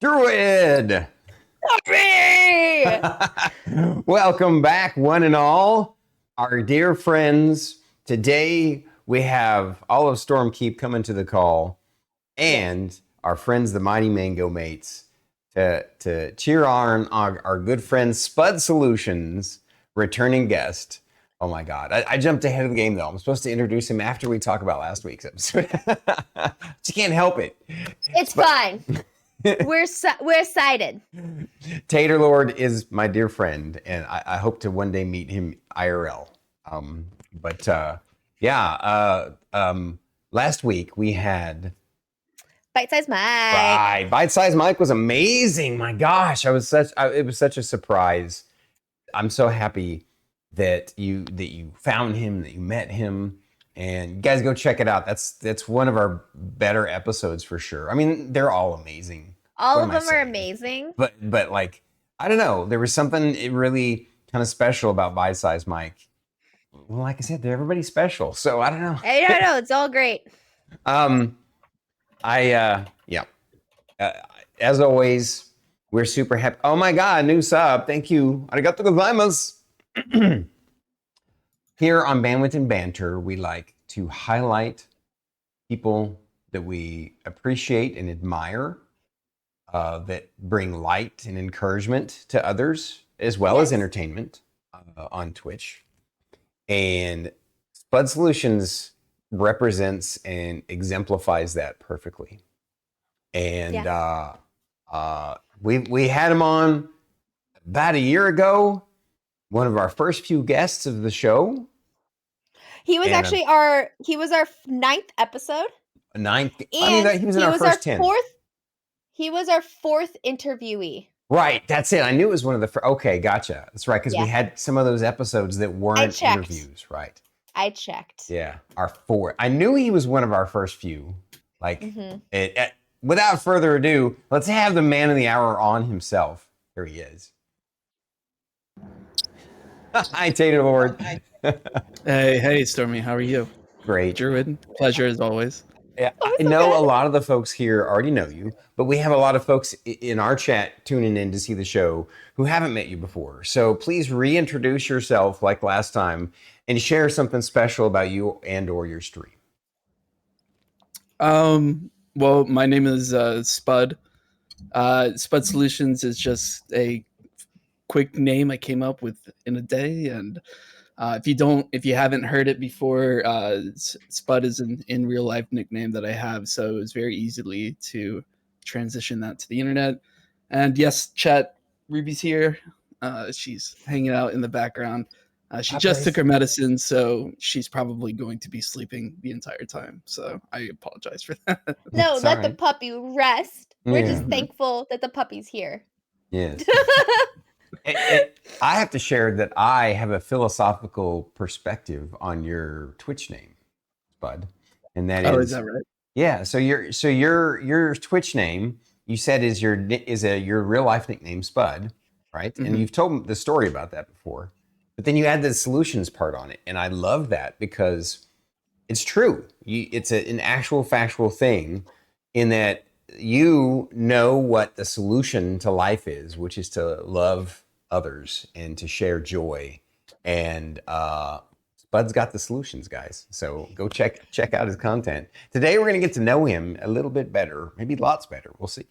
Druid! Hooray! Welcome back, one and all, our dear friends. Today we have all of Stormkeep coming to the call, and our friends, the Mighty Mango Mates, to cheer on our good friend SpudSolutions, returning guest. Oh my God, I jumped ahead of the game though. I'm supposed to introduce him after we talk about last week's episode. But you can't help it. It's fine. We're excited. Tater Lord is my dear friend, and I hope to one day meet him IRL. Last week we had Bite Size Mike. Right, Bite Size Mike was amazing. My gosh, it was such a surprise. I'm so happy that you found him, that you met him, and you guys go check it out. That's one of our better episodes for sure. I mean, they're all amazing. All of them are amazing. But like, I don't know, there was something really kind of special about Bite Size Mike. Well, like I said, everybody's special, so I don't know. I don't know, it's all great. As always, we're super happy. Oh my God, new sub. Thank you. Arigato gozaimasu. Here on Bandwidth and Banter, we like to highlight people that we appreciate and admire, that bring light and encouragement to others, as well as entertainment on Twitch. And SpudSolutions represents and exemplifies that perfectly. And we had him on about a year ago, one of our first few guests of the show. He was actually our 9th episode. Ninth. I mean, he was in our first 10. He was our 4th interviewee. Right, that's it. I knew it was one of the first. Okay, gotcha. That's right, because we had some of those episodes that weren't interviews, right? I checked. Yeah, our 4. I knew he was one of our first few. Like, without further ado, let's have the man of the hour on himself. Here he is. Hi, Tater Lord. Hey, Stormy. How are you? Great. Druid, pleasure as always. Yeah, I know a lot of the folks here already know you, but we have a lot of folks in our chat tuning in to see the show who haven't met you before. So please reintroduce yourself like last time and share something special about you and or your stream. Well, my name is Spud. SpudSolutions is just a quick name I came up with in a day, and if you haven't heard it before, Spud is an in real life nickname that I have, so it's very easily to transition that to the internet. And yes, chat, Ruby's here. She's hanging out in the background. She just took her medicine, so she's probably going to be sleeping the entire time. So I apologize for that. No, let the puppy rest. We're just thankful that the puppy's here. Yes. I have to share that I have a philosophical perspective on your Twitch name, Spud, and that is that right? Yeah. So your Twitch name, you said is your real life nickname, Spud, right? Mm-hmm. And you've told the story about that before, but then you add the solutions part on it, and I love that because it's true. It's an actual factual thing, in that you know what the solution to life is, which is to love others and to share joy. And Spud's got the solutions, guys. So go check out his content. Today we're going to get to know him a little bit better, maybe lots better. We'll see.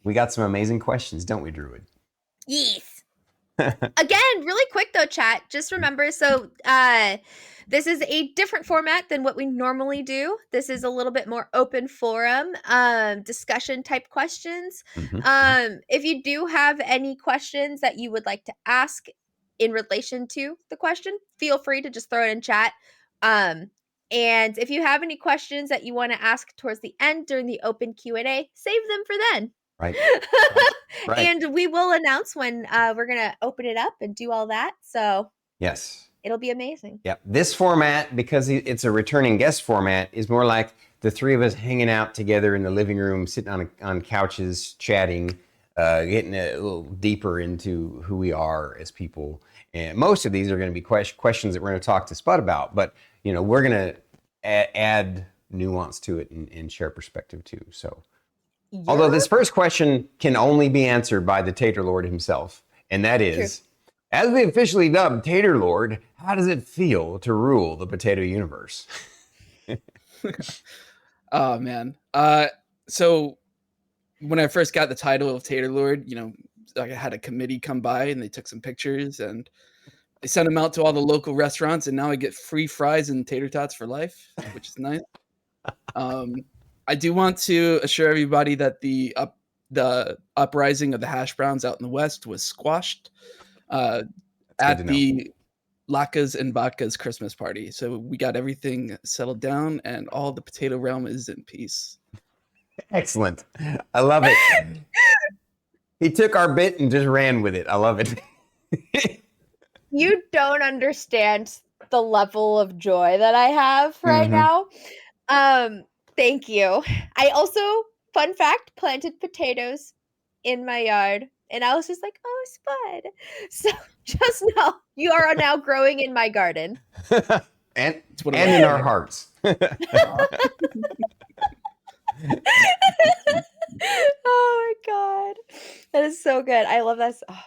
We got some amazing questions, don't we, Druid? Yes. Again, really quick though, chat. Just remember, so this is a different format than what we normally do. This is a little bit more open forum, discussion type questions. Mm-hmm. If you do have any questions that you would like to ask in relation to the question, feel free to just throw it in chat. And if you have any questions that you want to ask towards the end during the open Q&A, save them for then. Right. And we will announce when we're going to open it up and do all that. So yes, it'll be amazing. Yeah. This format, because it's a returning guest format, is more like the three of us hanging out together in the living room, sitting on couches, chatting, getting a little deeper into who we are as people. And most of these are going to be questions that we're going to talk to Spud about, but we're going to add nuance to it and share perspective too. So Although this first question can only be answered by the Tater Lord himself, and that is, as the officially dubbed Tater Lord, how does it feel to rule the potato universe? Oh man. So when I first got the title of Tater Lord, I had a committee come by and they took some pictures and they sent them out to all the local restaurants, and now I get free fries and tater tots for life, which is nice. I do want to assure everybody that the uprising of the hash browns out in the West was squashed at the Latkes and Vodka's Christmas party. So we got everything settled down, and all the potato realm is in peace. Excellent. I love it. He took our bit and just ran with it. I love it. You don't understand the level of joy that I have right now. Thank you. I also, fun fact, planted potatoes in my yard. And I was just like, oh, Spud. So just know you are now growing in my garden. and in our hearts. Oh my God. That is so good. I love that. Oh.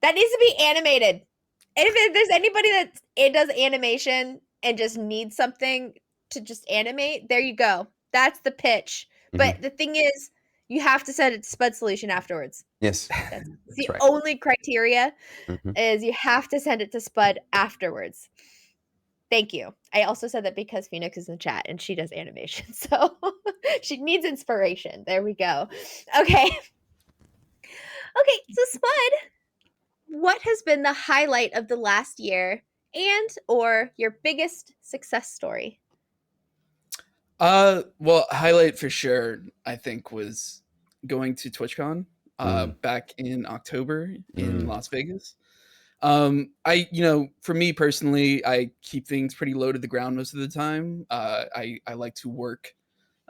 That needs to be animated. And if there's anybody that does animation and just needs something to just animate, there you go. That's the pitch. But the thing is, you have to send it to SpudSolution afterwards. Yes. That's the only criteria is you have to send it to Spud afterwards. Thank you. I also said that because Phoenix is in the chat and she does animation. So she needs inspiration. There we go. Okay. Okay, so Spud, what has been the highlight of the last year and or your biggest success story? Well, highlight for sure, I think, was going to TwitchCon back in October in Las Vegas. For me personally, I keep things pretty low to the ground most of the time. I like to work.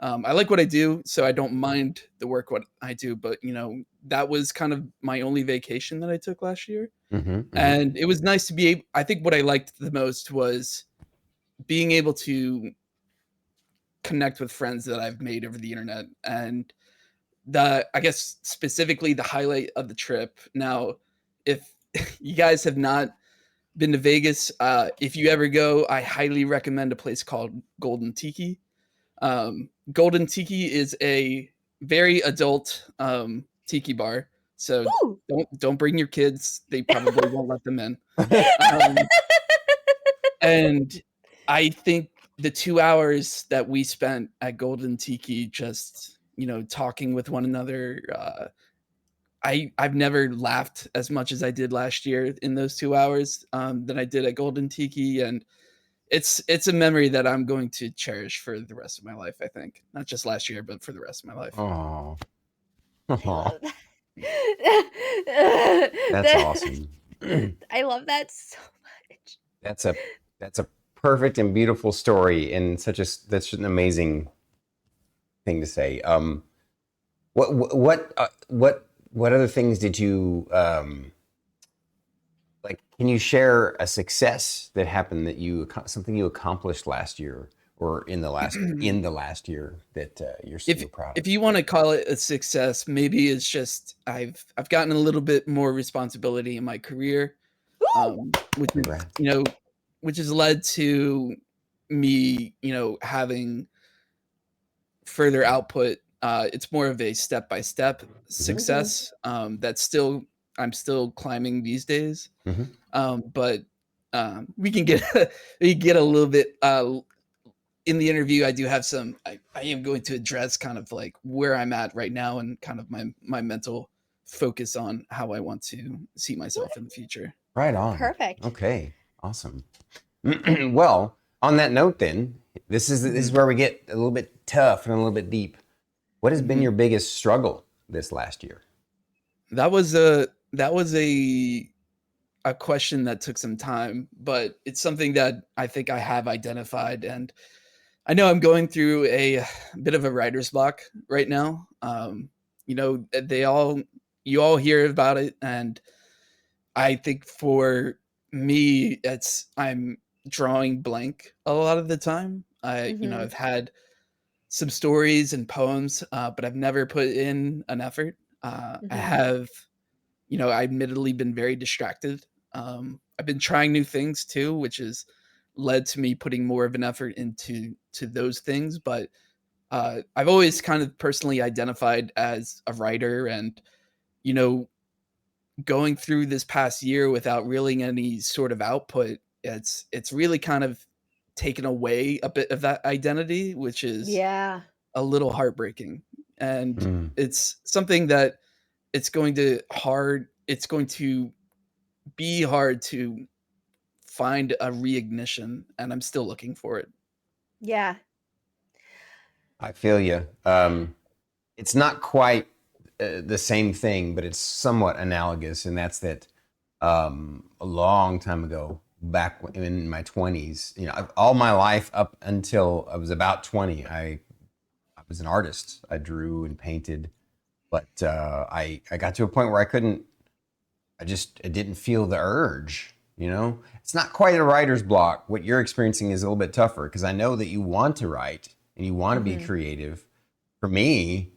I like what I do, so I don't mind the work what I do, but that was kind of my only vacation that I took last year. And it was nice to be able, I think what I liked the most was being able to connect with friends that I've made over the internet. And I guess specifically the highlight of the trip. Now, if you guys have not been to Vegas, if you ever go, I highly recommend a place called Golden Tiki. Golden Tiki is a very adult tiki bar. So don't bring your kids. They probably won't let them in. And I think the 2 hours that we spent at Golden Tiki just, talking with one another, I've never laughed as much as I did last year in those 2 hours than I did at Golden Tiki. And it's a memory that I'm going to cherish for the rest of my life, I think. Not just last year, but for the rest of my life. Oh. I love that. That's awesome. I love that so much. That's a perfect and beautiful story, and that's an amazing thing to say. What other things did you like? Can you share a success that happened something you accomplished last year or in the last year that you're super proud of? If you want to call it a success, maybe it's just I've gotten a little bit more responsibility in my career, which has led to me, having further output. It's more of a step-by-step success. I'm still climbing these days. But we can get a little bit in the interview. I do have I am going to address kind of like where I'm at right now and kind of my mental focus on how I want to see myself in the future. Right on. Perfect. Okay. Awesome. Well, on that note then, this is where we get a little bit tough and a little bit deep. What has been your biggest struggle this last year? That was a question that took some time, but it's something that I think I have identified, and I know I'm going through a bit of a writer's block right now. You all hear about it, and I think for me, I'm drawing blank a lot of the time. I've had some stories and poems, but I've never put in an effort. I have, I admittedly been very distracted. I've been trying new things too, which has led to me putting more of an effort into those things. But I've always kind of personally identified as a writer, and you know, going through this past year without really any sort of output, it's really kind of taken away a bit of that identity, which is Yeah. a little heartbreaking. And Mm. it's something that it's going to be hard to find a reignition, and I'm still looking for it. Yeah. I feel you. It's not quite the same thing, but it's somewhat analogous, and that's that a long time ago, back in my 20s, all my life up until I was about 20, I was an artist. I drew and painted, but I got to a point where I didn't feel the urge. It's not quite a writer's block. What you're experiencing is a little bit tougher because I know that you want to write and you want to be creative. For me,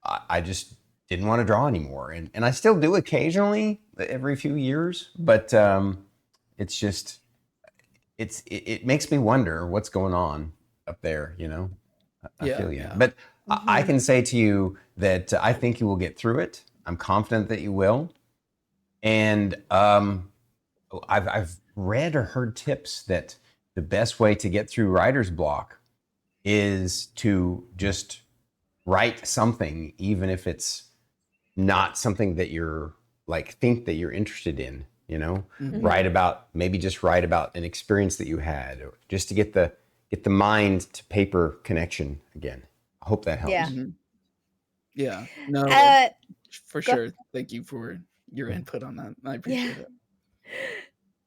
I just didn't want to draw anymore, and I still do occasionally, every few years, but it's just it makes me wonder what's going on up there. I Yeah, feel you, yeah. but I can say to you that I think you will get through it. I'm confident that you will, and I've read or heard tips that the best way to get through writer's block is to just write something, even if it's not something that you're think that you're interested in. Maybe just write about an experience that you had, or just to get the mind to paper connection again. I hope that helps. Yeah. Yeah. No, for Go. sure. Thank you for your input on that. I appreciate it.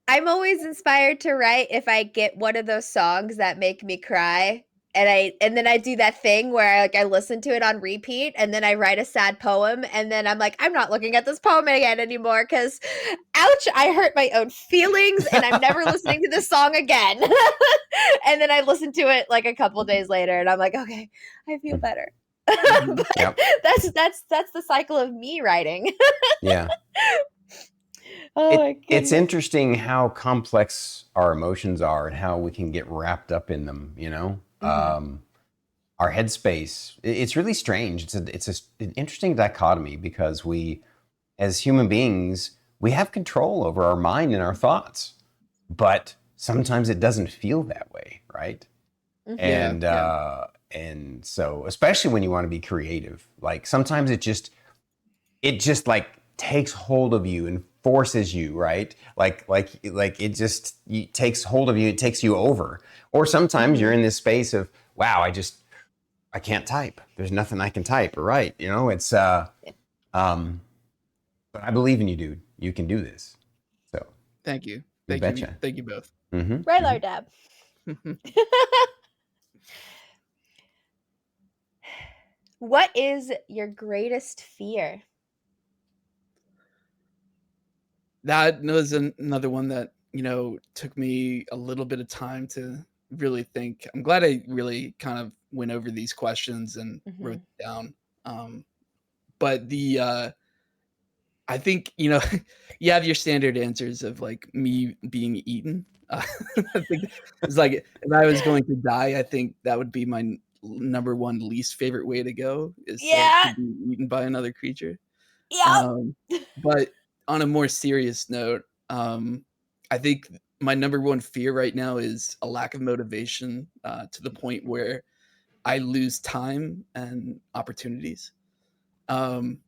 I'm always inspired to write if I get one of those songs that make me cry. And then I do that thing where I listen to it on repeat, and then I write a sad poem, and then I'm like, I'm not looking at this poem again anymore because ouch, I hurt my own feelings and I'm never listening to this song again. And then I listen to it like a couple days later and I'm like, okay, I feel better. But Yep. that's the cycle of me writing. Yeah. Oh my It's goodness. interesting how complex our emotions are and how we can get wrapped up in them. Our headspace. It's really strange. It's an interesting dichotomy because we, as human beings, we have control over our mind and our thoughts, but sometimes it doesn't feel that way, right? And and so, especially when you want to be creative, like sometimes it just like takes hold of you and forces you, right? Like it just takes hold of you, it takes you over. Or sometimes you're in this space of, wow, I can't type. There's nothing I can type or write. It's but I believe in you, dude. You can do this. So Thank you. you Thank you. betcha. Thank you both. Right, Lord Dab. What is your greatest fear? That was another one that, took me a little bit of time to really think. I'm glad I really kind of went over these questions and wrote them down. But I think, you have your standard answers of like me being eaten. I think it's like if I was going to die, I think that would be my number one least favorite way to go is to be eaten by another creature. But on a more serious note, I think my number one fear right now is a lack of motivation to the point where I lose time and opportunities. And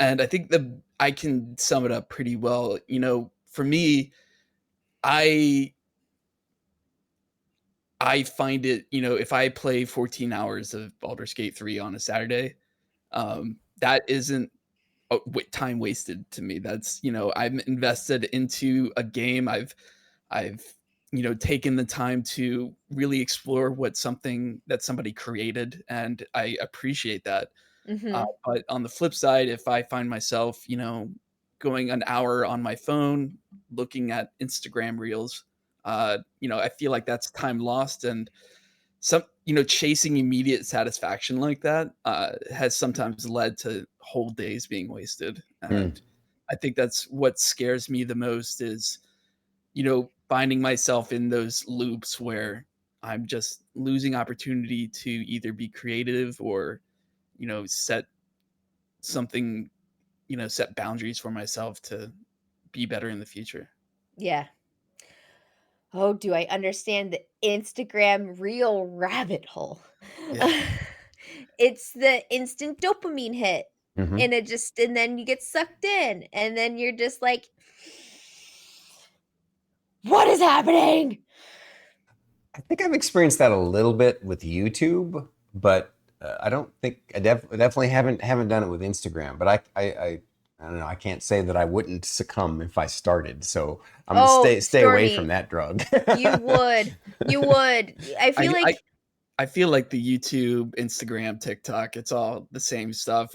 I think I can sum it up pretty well. For me, I find it, if I play 14 hours of Baldur's Gate 3 on a Saturday, that isn't time wasted to me. That's, I'm invested into a game. I've taken the time to really explore something that somebody created, and I appreciate that. But on the flip side, if I find myself, going an hour on my phone looking at Instagram reels, I feel like that's time lost, and chasing immediate satisfaction like that has sometimes led to whole days being wasted. And I think that's what scares me the most is, finding myself in those loops where I'm just losing opportunity to either be creative or, set something, set boundaries for myself to be better in the future. Yeah. Oh, do I understand the Instagram reel rabbit hole? Yeah. It's the instant dopamine hit, Mhm. and then you get sucked in, and then you're just like, "What is happening?" I think I've experienced that a little bit with YouTube, but I don't think definitely haven't done it with Instagram. But I don't know. I can't say that I wouldn't succumb if I started. So I'm gonna Oh, stay away from Stormy, that drug. you would. You would. I feel I, I like I feel like the YouTube, Instagram, TikTok, it's all the same stuff.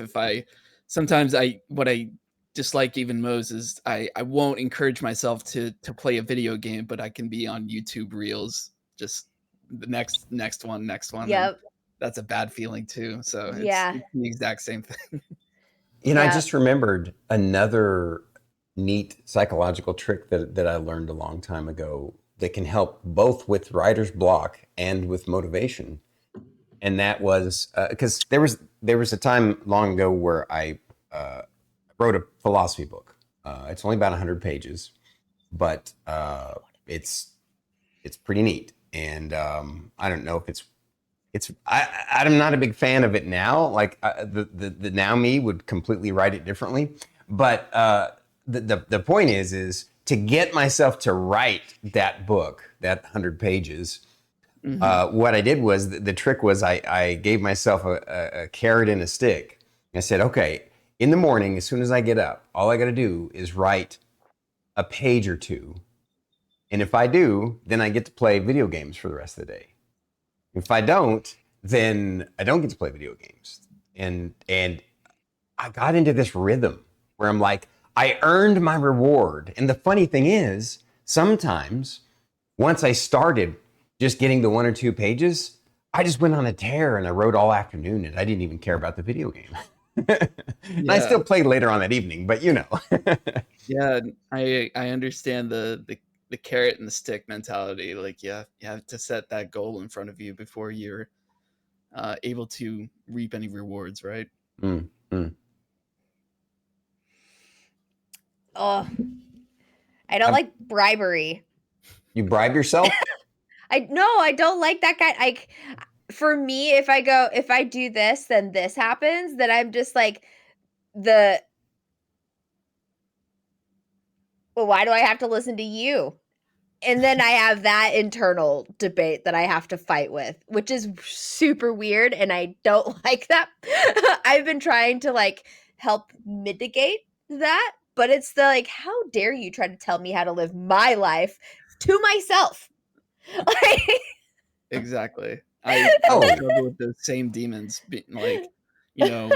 Sometimes what I dislike even most is I won't encourage myself to play a video game, but I can be on YouTube Reels, just the next one, and yep. that's a bad feeling too. So Yeah. it's the exact same thing. I Yep. just remembered another neat psychological trick that I learned a long time ago that can help both with writer's block and with motivation. And that was because there was a time long ago where I wrote a philosophy book. It's only about 100 pages, but it's pretty neat. And I don't know if I'm not a big fan of it now. Like the now me would completely write it differently. But the point is to get myself to write that book, that 100 pages. Mhm. What I did was the trick was I gave myself a carrot and a stick. I said, okay, in the morning, as soon as I get up, all I got to do is write a page or two. And if I do, then I get to play video games for the rest of the day. If I don't, then I don't get to play video games. And I got into this rhythm where I'm like, I earned my reward. And the funny thing is, sometimes once I started just getting the 1 or 2 pages, I just went on a tear and I wrote all afternoon and I didn't even care about the video game. And I Yeah. still played later on that evening, but Yeah, I understand the carrot and the stick mentality. Like, yeah, you have to set that goal in front of you before you're able to reap any rewards, right? Mm, mm. Oh, I don't Have like bribery. you bribe yourself? I don't like that guy. Like for me, if I do this, then this happens, then I'm just like the well, why do I have to listen to you? And then I have that internal debate that I have to fight with, which is super weird and I don't like that. I've been trying to like help mitigate that, but it's the like how dare you try to tell me how to live my life to myself? Like Exactly. I Oh, struggle with those same demons. Like, you know,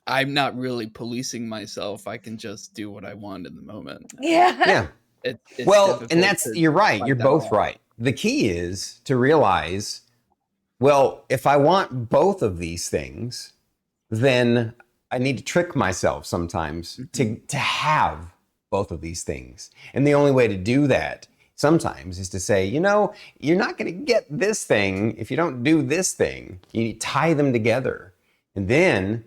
I'm not really policing myself. I can just do what I want in the moment, and yeah. yeah. it's Well, and difficult to you're right. You're fight that both off. right. The key is to realize, well, if I want both of these things, then I need to trick myself sometimes Mhm. to have both of these things. And the only way to do that sometimes is to say, you're not going to get this thing if you don't do this thing. You tie them together. And then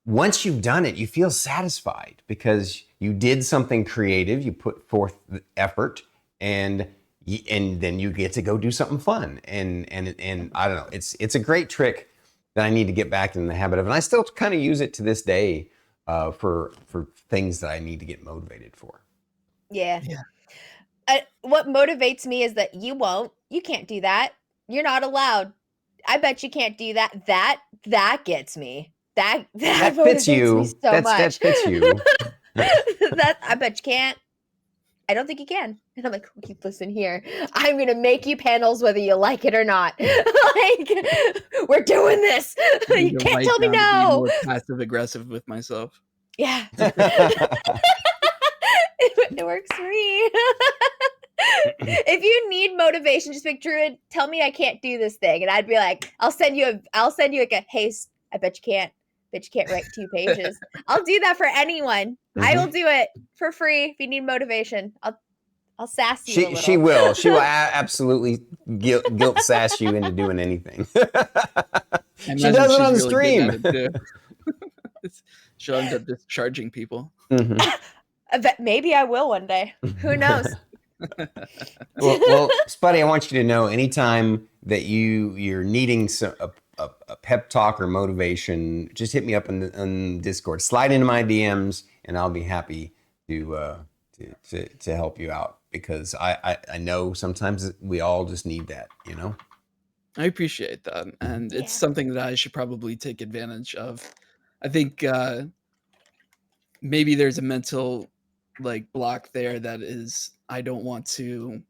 once you've done it, you feel satisfied because you did something creative, you put forth the effort, and then you get to go do something fun. And I don't know, it's a great trick that I need to get back in the habit of, and I still kind of use it to this day for things that I need to get motivated for. Yeah. Yeah. What motivates me is that you won't. You can't do that. You're not allowed. I bet you can't do that. That gets me. That That fits motivates me you. so That much. fits you. That I bet you can't. I don't think you can. And I'm like, okay, listen here. I'm gonna make you panels whether you like it or not. Like, we're doing this. I need You to can't write tell me down to be no. more passive aggressive with myself. Yeah. It works for me. If you need motivation, just like, Druid, tell me I can't do this thing, and I'd be like, I'll send you like a, hey, I bet you can't. Bet you can't write 2 pages. I'll do that for anyone. I will do it for free if you need motivation. I'll sass you a little. She will. She will absolutely guilt sass you into doing anything. She does it on the stream. She'll end up just charging people. Maybe I will one day. Who knows? Well, Spuddy, I want you to know, anytime that you're needing a pep talk or motivation, just hit me up on Discord. Slide into my DMs, and I'll be happy to help you out, because I know sometimes we all just need that, you know? I appreciate that, and it's something that I should probably take advantage of. I think maybe there's a mental block there that is, I don't want to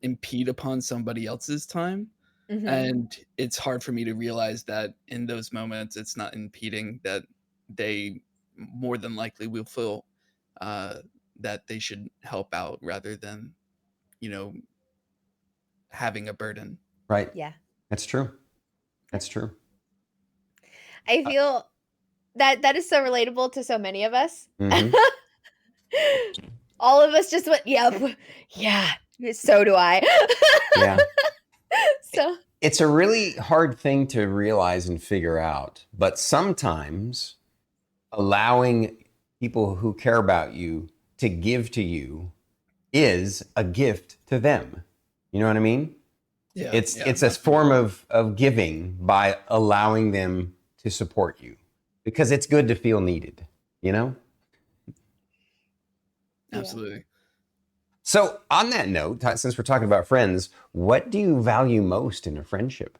impede upon somebody else's time. And it's hard for me to realize that in those moments it's not impeding, that they more than likely will feel that they should help out rather than, having a burden. Right. Yeah. That's true. That's true. I feel that is so relatable to so many of us. All of us just went, yep. Yeah. So do I. Yeah. So it's a really hard thing to realize and figure out, but sometimes allowing people who care about you to give to you is a gift to them. You know what I mean? Yeah. It's a form of giving by allowing them to support you, because it's good to feel needed, you know? Absolutely. So on that note, since we're talking about friends, what do you value most in a friendship?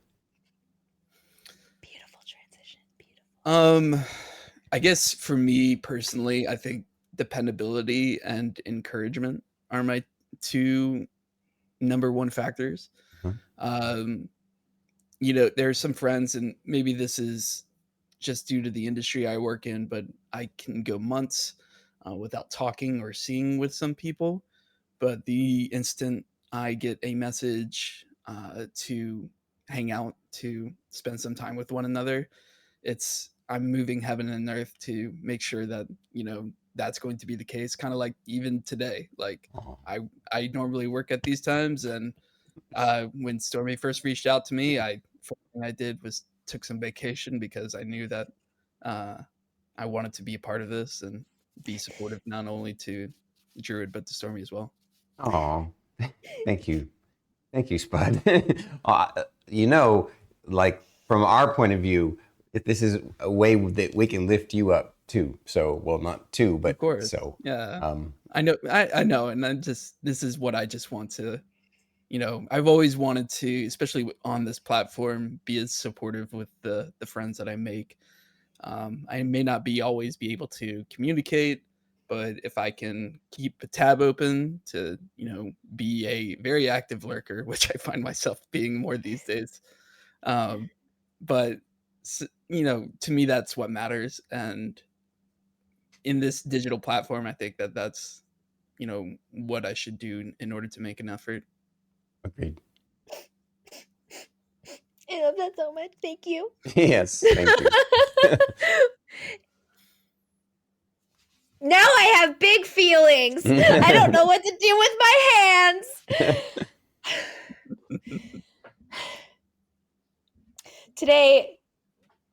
Beautiful transition. Beautiful. I guess for me personally, I think dependability and encouragement are my 2 number 1 factors. There are some friends, and maybe this is just due to the industry I work in, but I can go months without talking or seeing with some people. But the instant I get a message to hang out, to spend some time with one another, I'm moving heaven and earth to make sure that, that's going to be the case. Kind of like even today, I normally work at these times, and when Stormy first reached out to me, first thing I did was took some vacation, because I knew that I wanted to be a part of this and be supportive, not only to Druid, but to Stormy as well. Oh, thank you. Thank you, Spud. From our point of view, this is a way that we can lift you up too. So, well, not two, but of course. So, yeah, I know. And this is what I just want to, I've always wanted to, especially on this platform, be as supportive with the friends that I make. I may not always be able to communicate, but if I can keep a tab open to, be a very active lurker, which I find myself being more these days. But, to me, that's what matters. And in this digital platform, I think that's, what I should do in order to make an effort. Agreed. I love that so much. Thank you. Yes, thank you. Now I have big feelings. I don't know what to do with my hands.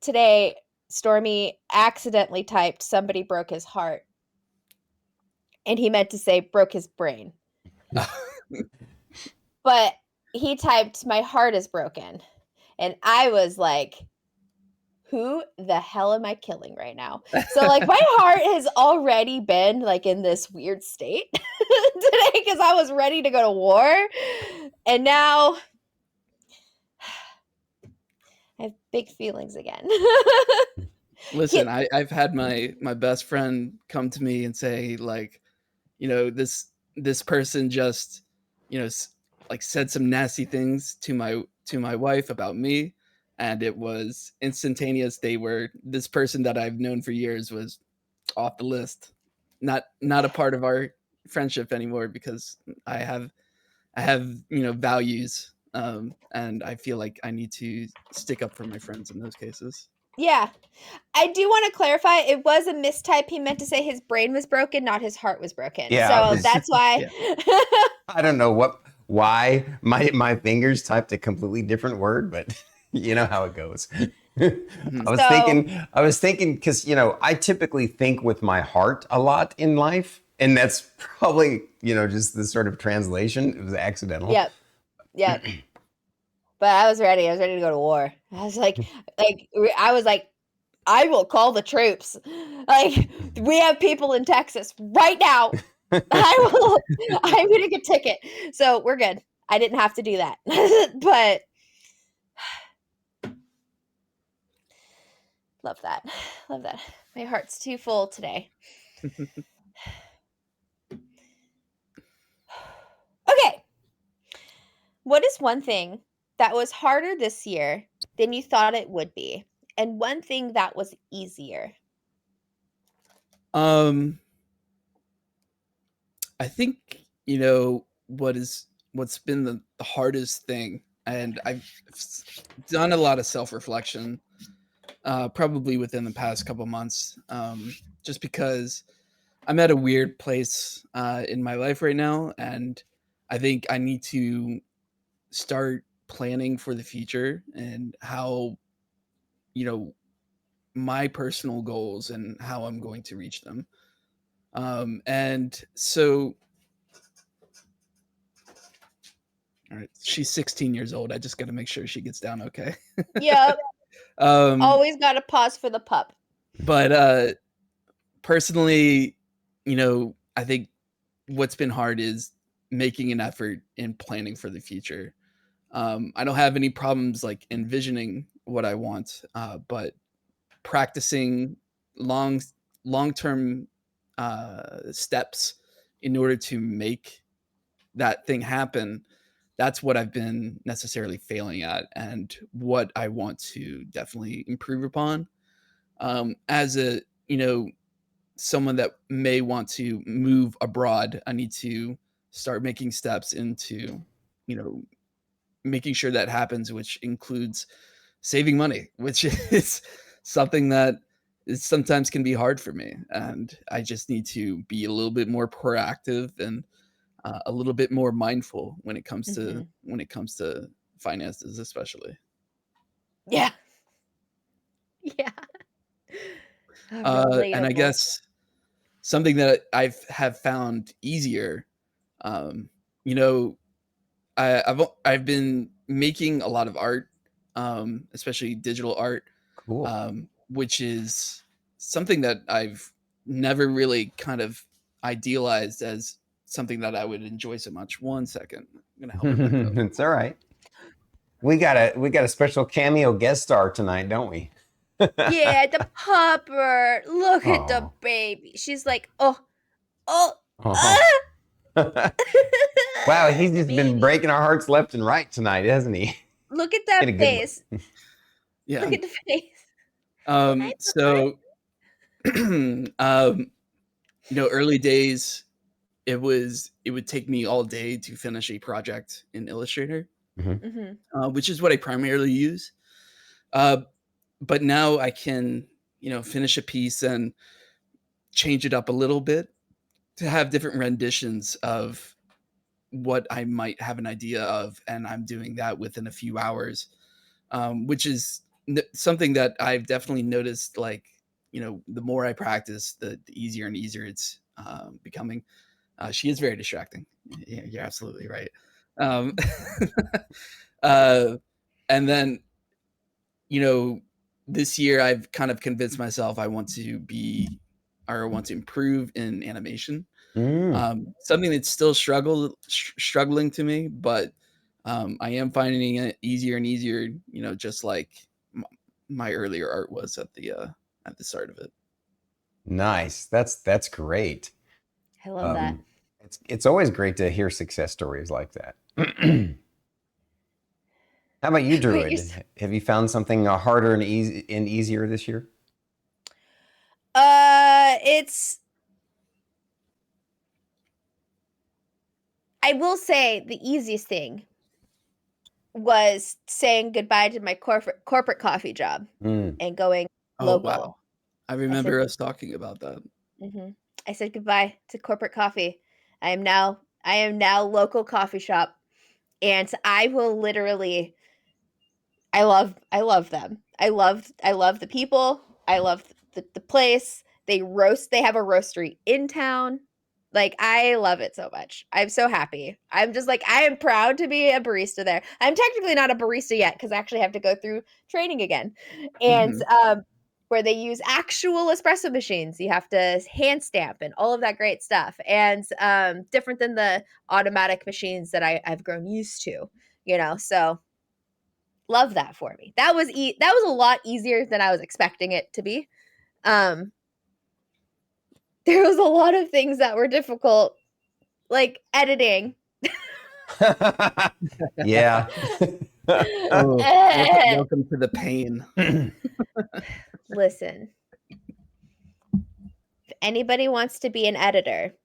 Today, Stormy accidentally typed somebody broke his heart. And he meant to say broke his brain. But he typed my heart is broken. And I was like, who the hell am I killing right now? So my heart has already been in this weird state today, because I was ready to go to war. And now I have big feelings again. Listen, I've had my best friend come to me and say, this person just, said some nasty things to my wife about me, and it was instantaneous. This person that I've known for years was off the list, not a part of our friendship anymore, because I have I have, values, and I feel like I need to stick up for my friends in those cases. Yeah. I do want to clarify, it was a mistype. He meant to say his brain was broken, not his heart was broken. Yeah, So that's why. Yeah. I don't know why my fingers typed a completely different word, but you know how it goes. Mhm. I was thinking because I typically think with my heart a lot in life, and that's probably just the sort of translation. It was accidental. Yep. Yep. But I was ready. I was ready to go to war. I was like, I will call the troops. Like, we have people in Texas right now. I'm gonna get a ticket. So we're good. I didn't have to do that. But love that. Love that. My heart's too full today. Okay. What is one thing that was harder this year than you thought it would be? And one thing that was easier? I think what's been the hardest thing, and I've done a lot of self-reflection, probably within the past couple months, just because I'm at a weird place in my life right now, and I think I need to start planning for the future and how my personal goals and how I'm going to reach them. And so, all right, she's 16 years old. I just got to make sure she gets down okay. Yep. um, Always got to pause for the pup. but personally, I think what's been hard is making an effort in planning for the future. I don't have any problems like envisioning what I want, but practicing long term steps in order to make that thing happen. That's what I've been necessarily failing at, and what I want to definitely improve upon. As a someone that may want to move abroad, I need to start making steps into you know making sure that happens, which includes saving money, which is something that is sometimes can be hard for me. And I just need to be a little bit more proactive and a little bit more mindful when it comes to finances, especially. Yeah. Yeah. And I Relatable. guess something that have found easier, um, you know, I've been making a lot of art, especially digital art, Cool. which is something that I've never really kind of idealized as something that I would enjoy so much. One second, I'm gonna help her back up. It's all right. We got a special cameo guest star tonight, don't we? Yeah, the pupper. Look at the Oh. baby. She's like, oh, oh, Oh. ah. Wow, he's just been Baby. breaking our hearts left and right tonight, hasn't he? Look at In a that good way. face. Yeah. Look at the face. Hi, pupper. So, early days, it would take me all day to finish a project in Illustrator, Mm-hmm. which is what I primarily use. But now I can, finish a piece and change it up a little bit to have different renditions of what I might have an idea of, and I'm doing that within a few hours, which is something that I've definitely noticed. Like, the more I practice, the easier and easier it's becoming. She is very distracting. Yeah, you're absolutely right. Um, uh, and then, this year I've kind of convinced myself I want to want to improve in animation. Something that's still struggling to me, but I am finding it easier and easier. Just like my earlier art was at the start of it. Nice. That's great. I love that. It's always great to hear success stories like that. How about you, Wait, Druid? Have you found something harder and easier this year? it's. I will say the easiest thing was saying goodbye to my corporate coffee job and going Oh local. wow, I remember us talking about that. I said goodbye to corporate coffee. I am now local coffee shop, and I will literally. I love them. I love the people. I love the place. They have a roastery in town. Like, I love it so much. I'm so happy. I'm just like, I am proud to be a barista there. I'm technically not a barista yet because I actually have to go through training again. And where they use actual espresso machines. You have to hand stamp and all of that great stuff. And different than the automatic machines that I've grown used to, so love that for me. That was a lot easier than I was expecting it to be. There was a lot of things that were difficult, like editing. Yeah. Welcome to the pain. Listen, if anybody wants to be an editor,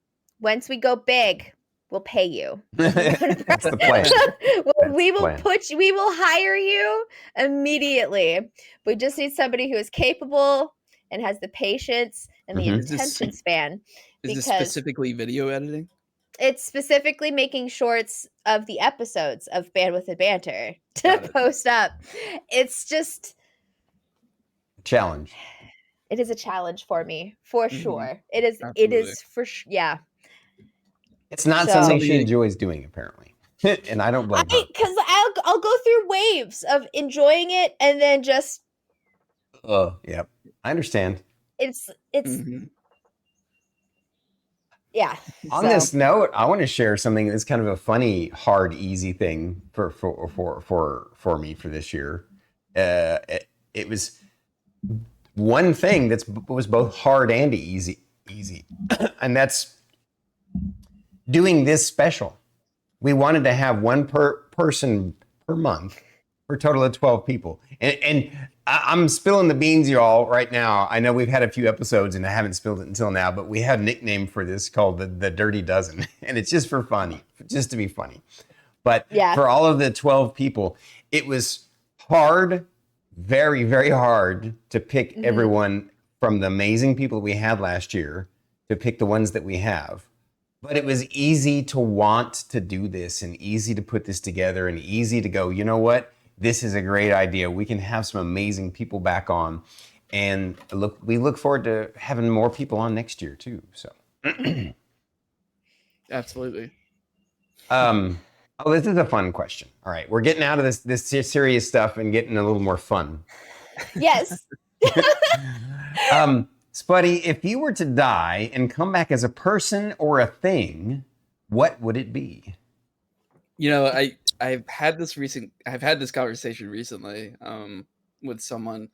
once we go big, we'll pay you. That's the plan. We will hire you immediately. We just need somebody who is capable and has the patience and the attention span. Is this specifically video editing? It's specifically making shorts of the episodes of Bandwidth and Banter to post up. It's just challenge. It is a challenge for me, for sure. It is. Absolutely. It is for sure. Yeah. It's not something she enjoys doing, apparently, and I don't blame her. Because I'll go through waves of enjoying it and then just. Yep, I understand. It's. Yeah. On this note, I want to share something that's kind of a funny, hard, easy thing for me for this year. It was one thing that was both hard and easy, and that's doing this special. We wanted to have one person per month for a total of 12 people. And I'm spilling the beans, y'all, right now. I know we've had a few episodes and I haven't spilled it until now, but we had a nickname for this called the Dirty Dozen. And it's just for funny, just to be funny. But for all of the 12 people, it was hard, very, very hard to pick everyone from the amazing people we had last year to pick the ones that we have. But it was easy to want to do this and easy to put this together and easy to go, you know what? This is a great idea. We can have some amazing people back on. And we look forward to having more people on next year too. So absolutely. This is a fun question. All right. We're getting out of this serious stuff and getting a little more fun. Yes. Spuddy, if you were to die and come back as a person or a thing, what would it be? You know, I've had this conversation recently with someone.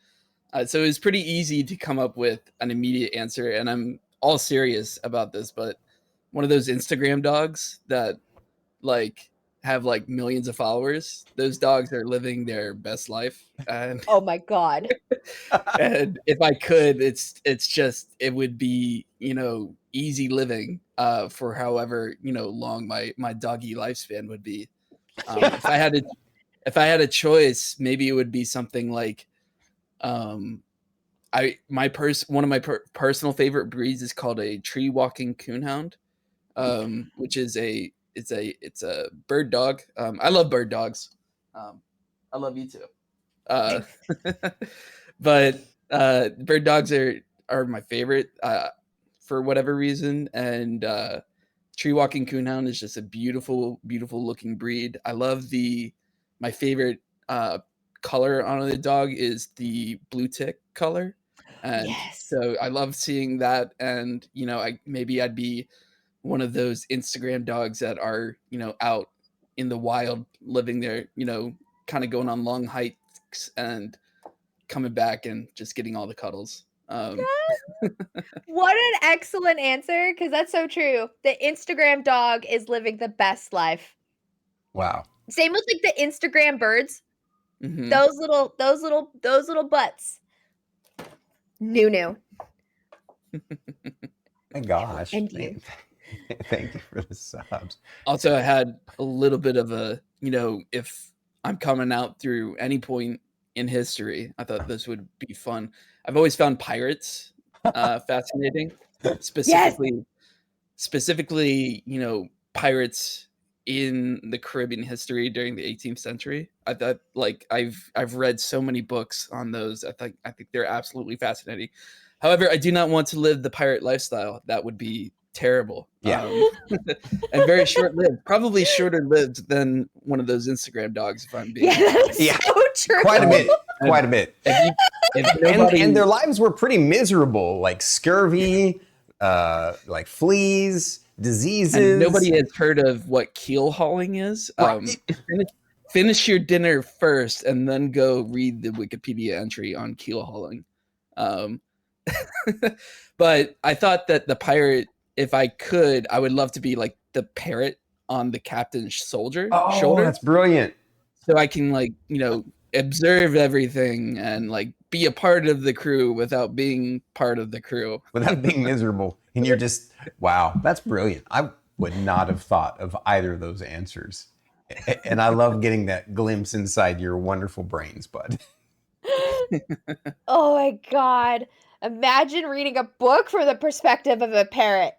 So it was pretty easy to come up with an immediate answer. And I'm all serious about this, but one of those Instagram dogs that have millions of followers, those dogs are living their best life. And oh my God. And if I could, it would be, easy living for however, long my doggy lifespan would be. If I had a choice, maybe it would be something like, one of my personal favorite breeds is called a tree walking coonhound, which is it's a bird dog. I love bird dogs. I love you too. But bird dogs are my favorite for whatever reason, and tree walking coonhound is just a beautiful looking breed. I love my favorite color on the dog is the blue tick color, and so I love seeing that. And I'd be one of those Instagram dogs that are out in the wild living there, kind of going on long hikes and coming back and just getting all the cuddles. What an excellent answer, because that's so true. The Instagram dog is living the best life. Wow. Same with the Instagram birds. Mm-hmm. Those little butts. New. My gosh. And you. Thank you for the subs. Also, I had a little bit of a, if I'm coming out through any point in history, I thought this would be fun. I've always found pirates fascinating, specifically, pirates in the Caribbean history during the 18th century. I thought, like, I've read so many books on those. I think they're absolutely fascinating. However, I do not want to live the pirate lifestyle. That would be terrible. Yeah. And very short-lived. Probably shorter-lived than one of those Instagram dogs, if I'm being so true. Quite a bit. Quite a bit. And their lives were pretty miserable, like scurvy, like fleas, diseases. And nobody has heard of what keel hauling is. Finish your dinner first and then go read the Wikipedia entry on keel hauling. But I thought that the pirate, if I could, I would love to be like the parrot on the captain's shoulder. That's brilliant. So I can, like, observe everything and, like, be a part of the crew without being part of the crew. Without being miserable. And you're just, wow, that's brilliant. I would not have thought of either of those answers. And I love getting that glimpse inside your wonderful brains, bud. Oh my God. Imagine reading a book from the perspective of a parrot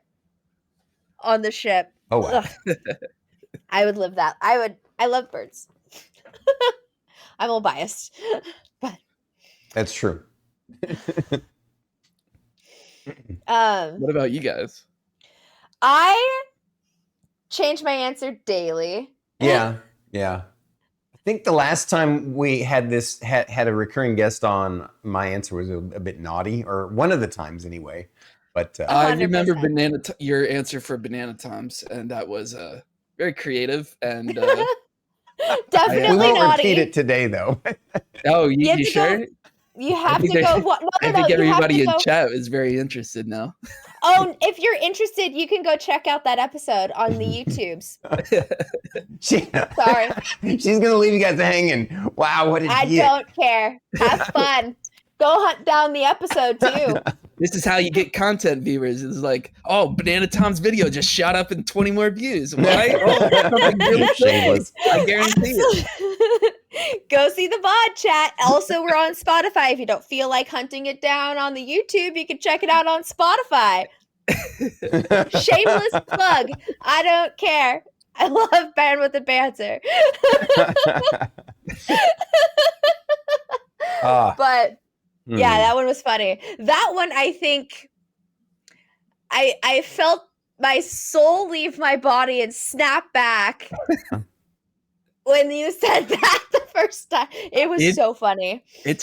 on the ship. Oh, wow. I would live that. I love birds. I'm a little biased, but that's true. What about you guys? I change my answer daily. Yeah. I think the last time we had this had a recurring guest on, my answer was a bit naughty, or one of the times anyway. But I remember your answer for Banana Toms, and that was very creative and definitely we won't naughty. repeat it today, though. Oh, you sure? You have to go. I think everybody in chat is very interested now. Oh, if you're interested, you can go check out that episode on the YouTubes. Sorry. She's going to leave you guys hanging. Wow, what I don't care. Have fun. Go hunt down the episode, too. This is how you get content viewers. It's like, oh, Banana Tom's video just shot up in 20 more views. Why? Really shameless. I guarantee it. Go see the VOD chat. Also, we're on Spotify. If you don't feel like hunting it down on the YouTube, you can check it out on Spotify. Shameless plug. I don't care. I love Bandwidth and Banter. But yeah, that one was funny. That one, I think, I felt my soul leave my body and snap back when you said that the first time. It was so funny. It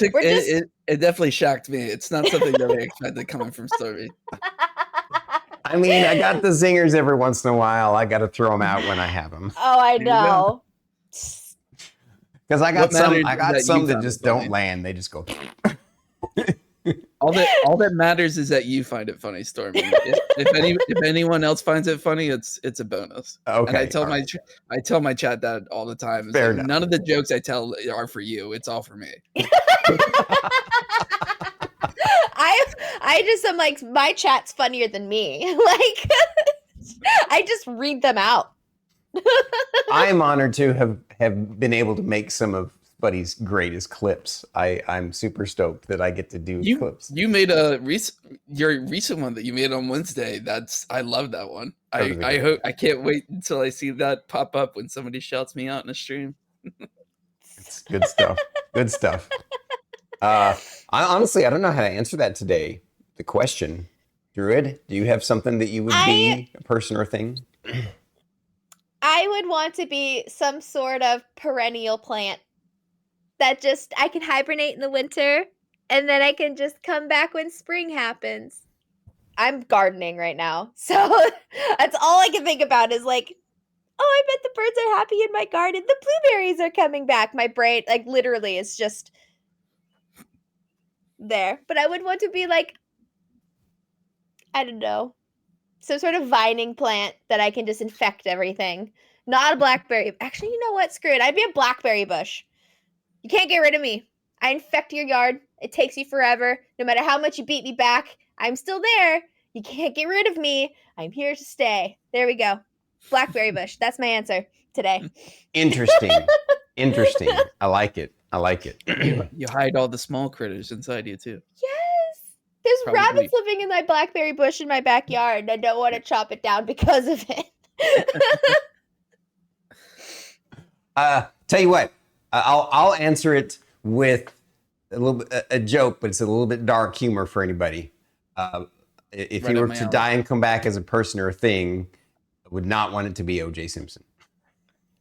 definitely shocked me. It's not something that I expected coming from Stormy. I mean, I got the zingers every once in a while. I got to throw them out when I have them. Oh, I know. Because I got some that just don't land. They just go. All that matters is that you find it funny, Stormy. If anyone else finds it funny, it's a bonus. Okay. And I tell my chat that all the time. Fair enough. None of the jokes I tell are for you. It's all for me. I just am like, my chat's funnier than me. Like, I just read them out. I am honored to have been able to make some of Buddy's greatest clips. I'm super stoked that I get to do clips. You made your recent one that you made on Wednesday. I love that one. I can't wait until I see that pop up when somebody shouts me out in a stream. It's good stuff. Good stuff. I honestly don't know how to answer that today. The question, Druid, do you have something that you would be, a person or thing? I would want to be some sort of perennial plant that just, I can hibernate in the winter and then I can just come back when spring happens. I'm gardening right now. So that's all I can think about is like, oh, I bet the birds are happy in my garden. The blueberries are coming back. My brain, like, literally is just there. But I would want to be like, I don't know, some sort of vining plant that I can just infect everything. Not a blackberry. Actually, you know what? Screw it. I'd be a blackberry bush. You can't get rid of me. I infect your yard. It takes you forever. No matter how much you beat me back, I'm still there. You can't get rid of me. I'm here to stay. There we go. Blackberry bush. That's my answer today. Interesting. Interesting. I like it. I like it. You hide all the small critters inside you too. Yes. There's Probably. rabbits living in my blackberry bush in my backyard, and I don't want to chop it down because of it. Tell you what, I'll answer it with a little bit a joke, but it's a little bit dark humor for anybody. If Right you up were my to alley. die and come back as a person or a thing, I would not want it to be O.J. Simpson.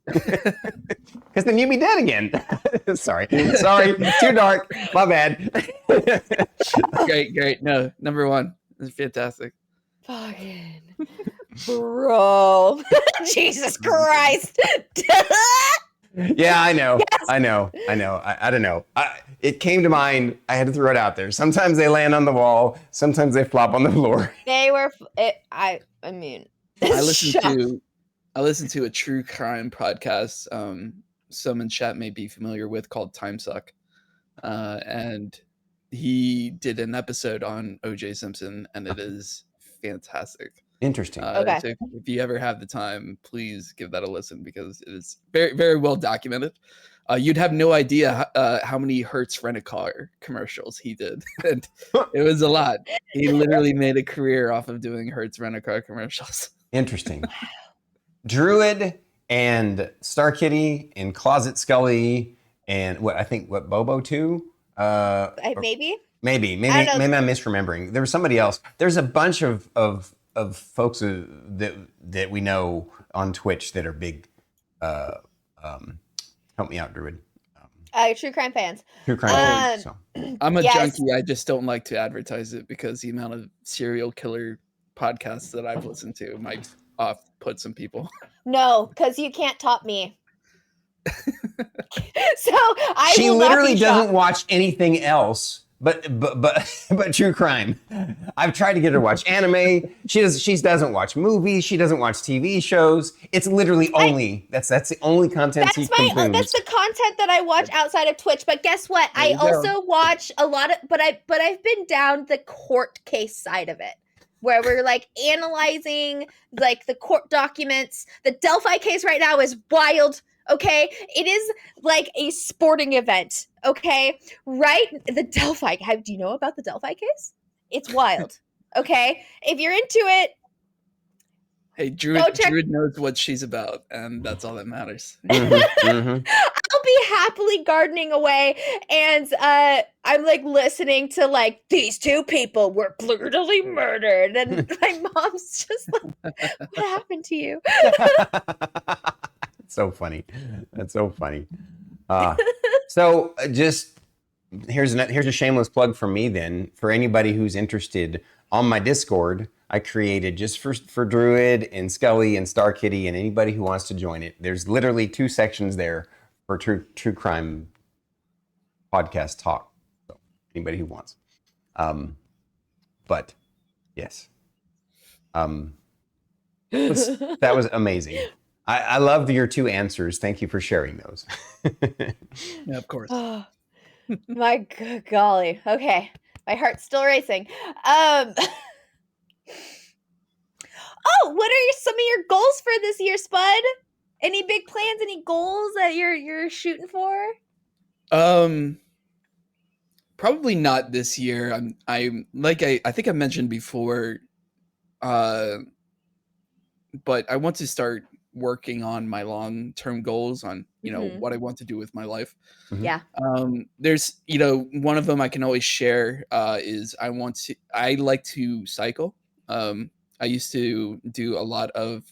Because then you'd be dead again. Sorry, too dark. My bad. Great. No, number one. This is fantastic. Fucking bro. Jesus Christ. Yeah, I know. Yes. I know. I don't know. It came to mind. I had to throw it out there. Sometimes they land on the wall. Sometimes they flop on the floor. They were. I mean, I listened to a true crime podcast. Some in chat may be familiar with, called Time Suck, and he did an episode on O.J. Simpson, and it is fantastic. Interesting. Okay. So if you ever have the time, please give that a listen, because it is very, very well documented. You'd have no idea how many Hertz Rent-A-Car commercials he did. And it was a lot. He literally made a career off of doing Hertz Rent-A-Car commercials. Interesting. Druid and Star Kitty and Closet Scully and what Bobo too? Maybe. Maybe I don't know. I'm misremembering. There was somebody else. There's a bunch of folks that we know on Twitch that are big. Help me out, Druid. True crime fans. True crime. So. I'm a Yes. junkie. I just don't like to advertise it, because the amount of serial killer podcasts that I've listened to might off-put some people. No, because you can't top me. So I She will not literally be doesn't shocked. watch anything else but true crime. I've tried to get her to watch anime. She doesn't watch movies. She doesn't watch TV shows. It's literally only that's the only content she consumes. That's the content that I watch outside of Twitch. But guess what? There I you go. also watch a lot of, but I've been down the court case side of it, where we're like analyzing like the court documents. The Delphi case right now is wild. Okay, it is like a sporting event. Okay, right? The Delphi. Do you know about the Delphi case? It's wild. Okay, if you're into it, Hey, Go Druid, check- Druid knows what she's about, and that's all that matters. Mhm. I'll be happily gardening away, and I'm like listening to like these two people were brutally murdered, and my mom's just like, "What happened to you?" So funny. That's so funny. So just here's a shameless plug from me then. For anybody who's interested, on my Discord, I created just for Druid and Scully and Star Kitty and anybody who wants to join it. There's literally 2 sections there for true crime podcast talk. So anybody who wants. But yes. That was amazing. I loved your 2 answers. Thank you for sharing those. Yeah, of course. Oh, my golly. Okay, my heart's still racing. Oh, what are some of your goals for this year, Spud? Any big plans? Any goals that you're shooting for? Probably not this year. I'm like I think I mentioned before, but I want to start working on my long-term goals on, Mhm. what I want to do with my life. Yeah. There's, one of them I can always share, is I like to cycle. I used to do a lot of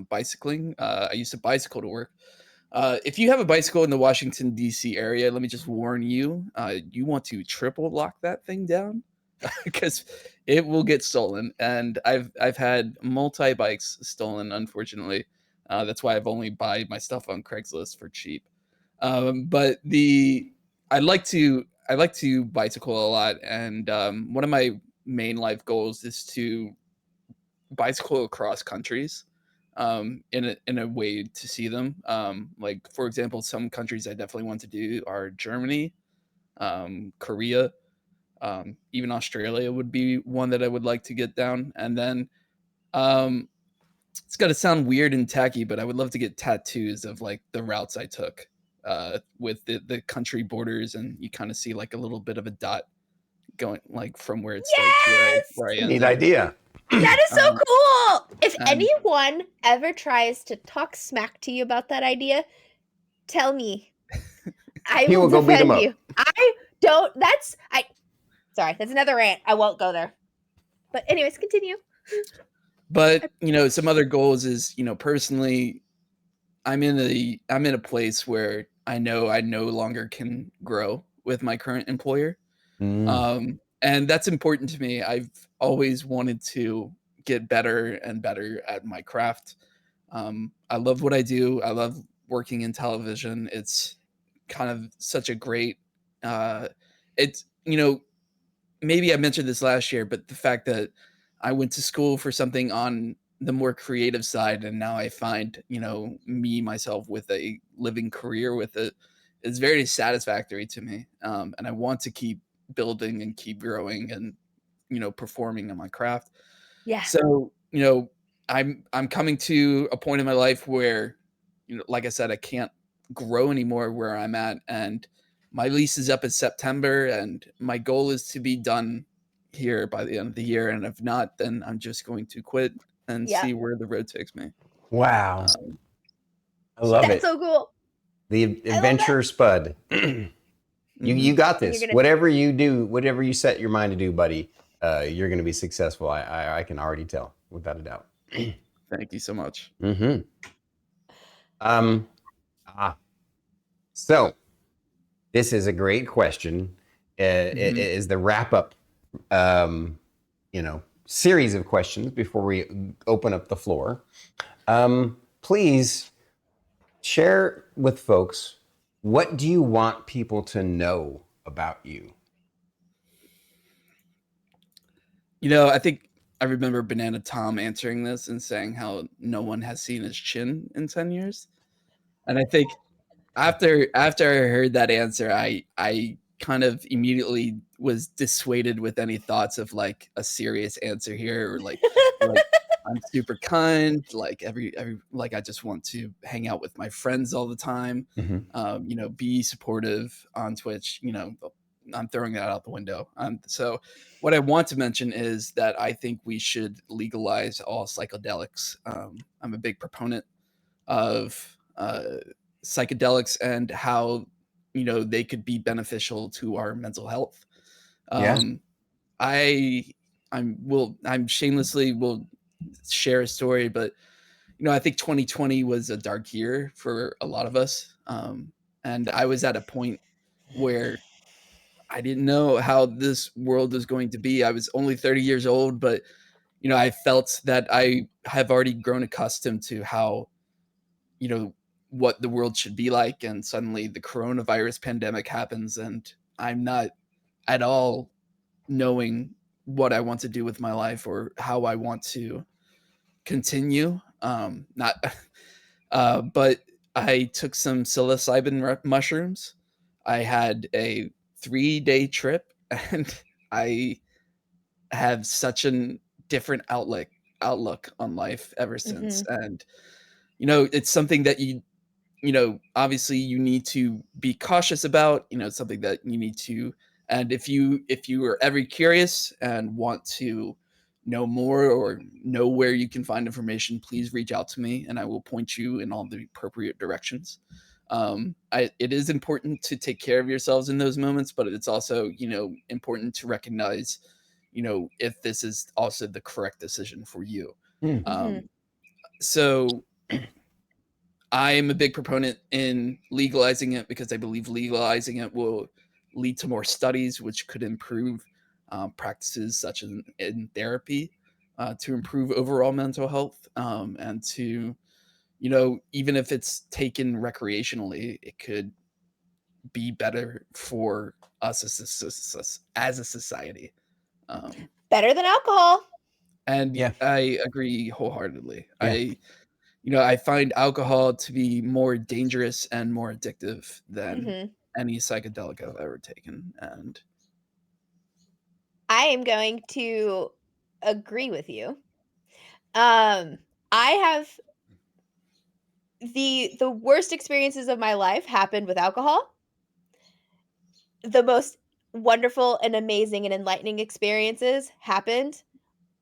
bicycling. I used to bicycle to work. If you have a bicycle in the Washington, D.C. area, let me just warn you, you want to triple lock that thing down, because it will get stolen. And I've had multi bikes stolen, unfortunately. That's why I've only buy my stuff on Craigslist for cheap. But I like to bicycle a lot, and one of my main life goals is to bicycle across countries, in a way to see them. Like, for example, some countries I definitely want to do are Germany, Korea, Even Australia would be one that I would like to get down. And then it's got to sound weird and tacky, but I would love to get tattoos of like the routes I took with the country borders, and you kind of see like a little bit of a dot going like from where it starts to where I Neat ended. idea. That is so cool. If and- anyone ever tries to talk smack to you about that idea, tell me. I He will will go beat 'em defend up. you. Sorry, that's another rant. I won't go there. But anyways, continue. But some other goals is personally, I'm in a place where I know I no longer can grow with my current employer. And that's important to me. I've always wanted to get better and better at my craft. I love what I do. I love working in television. It's kind of such a great it's maybe I mentioned this last year, but the fact that I went to school for something on the more creative side, and now I find myself with a living career with it is very satisfactory to me. And I want to keep building and keep growing and performing in my craft. Yeah. So I'm coming to a point in my life where like I said, I can't grow anymore where I'm at, and my lease is up in September, and my goal is to be done here by the end of the year. And if not, then I'm just going to quit and see where the road takes me. Wow. I love That's it. so cool. The adventure Spud. You got this. Whatever you do, whatever you set your mind to do, buddy, you're going to be successful. I can already tell, without a doubt. Thank you so much. So this is a great question. It is the wrap up, series of questions before we open up the floor. Please share with folks, what do you want people to know about you? I think I remember Banana Tom answering this and saying how no one has seen his chin in 10 years. And I think after I heard that answer, I kind of immediately was dissuaded with any thoughts of like a serious answer here, or like I'm super kind, like every like I just want to hang out with my friends all the time. Be supportive on Twitch. I'm throwing that out the window. So what I want to mention is that I think we should legalize all psychedelics. I'm a big proponent of psychedelics and how they could be beneficial to our mental health. I'm shamelessly will share a story, but I think 2020 was a dark year for a lot of us, and I was at a point where I didn't know how this world was going to be. I was only 30 years old, but I felt that I have already grown accustomed to how what the world should be like, and suddenly the coronavirus pandemic happens, and I'm not at all knowing what I want to do with my life or how I want to continue. Not but I took some psilocybin mushrooms. I had a 3-day trip, and I have such a different outlook on life ever since. And it's something that obviously you need to be cautious about. It's something that you need to, and if you are ever curious and want to know more or know where you can find information, please reach out to me and I will point you in all the appropriate directions. It is important to take care of yourselves in those moments, but it's also important to recognize if this is also the correct decision for you. So I am a big proponent in legalizing it because I believe legalizing it will lead to more studies, which could improve practices such as in therapy to improve overall mental health, and to, even if it's taken recreationally, it could be better for us as a society. Better than alcohol. And I agree wholeheartedly. I find alcohol to be more dangerous and more addictive than any psychedelic I've ever taken. And I am going to agree with you. I have the worst experiences of my life happened with alcohol. The most wonderful and amazing and enlightening experiences happened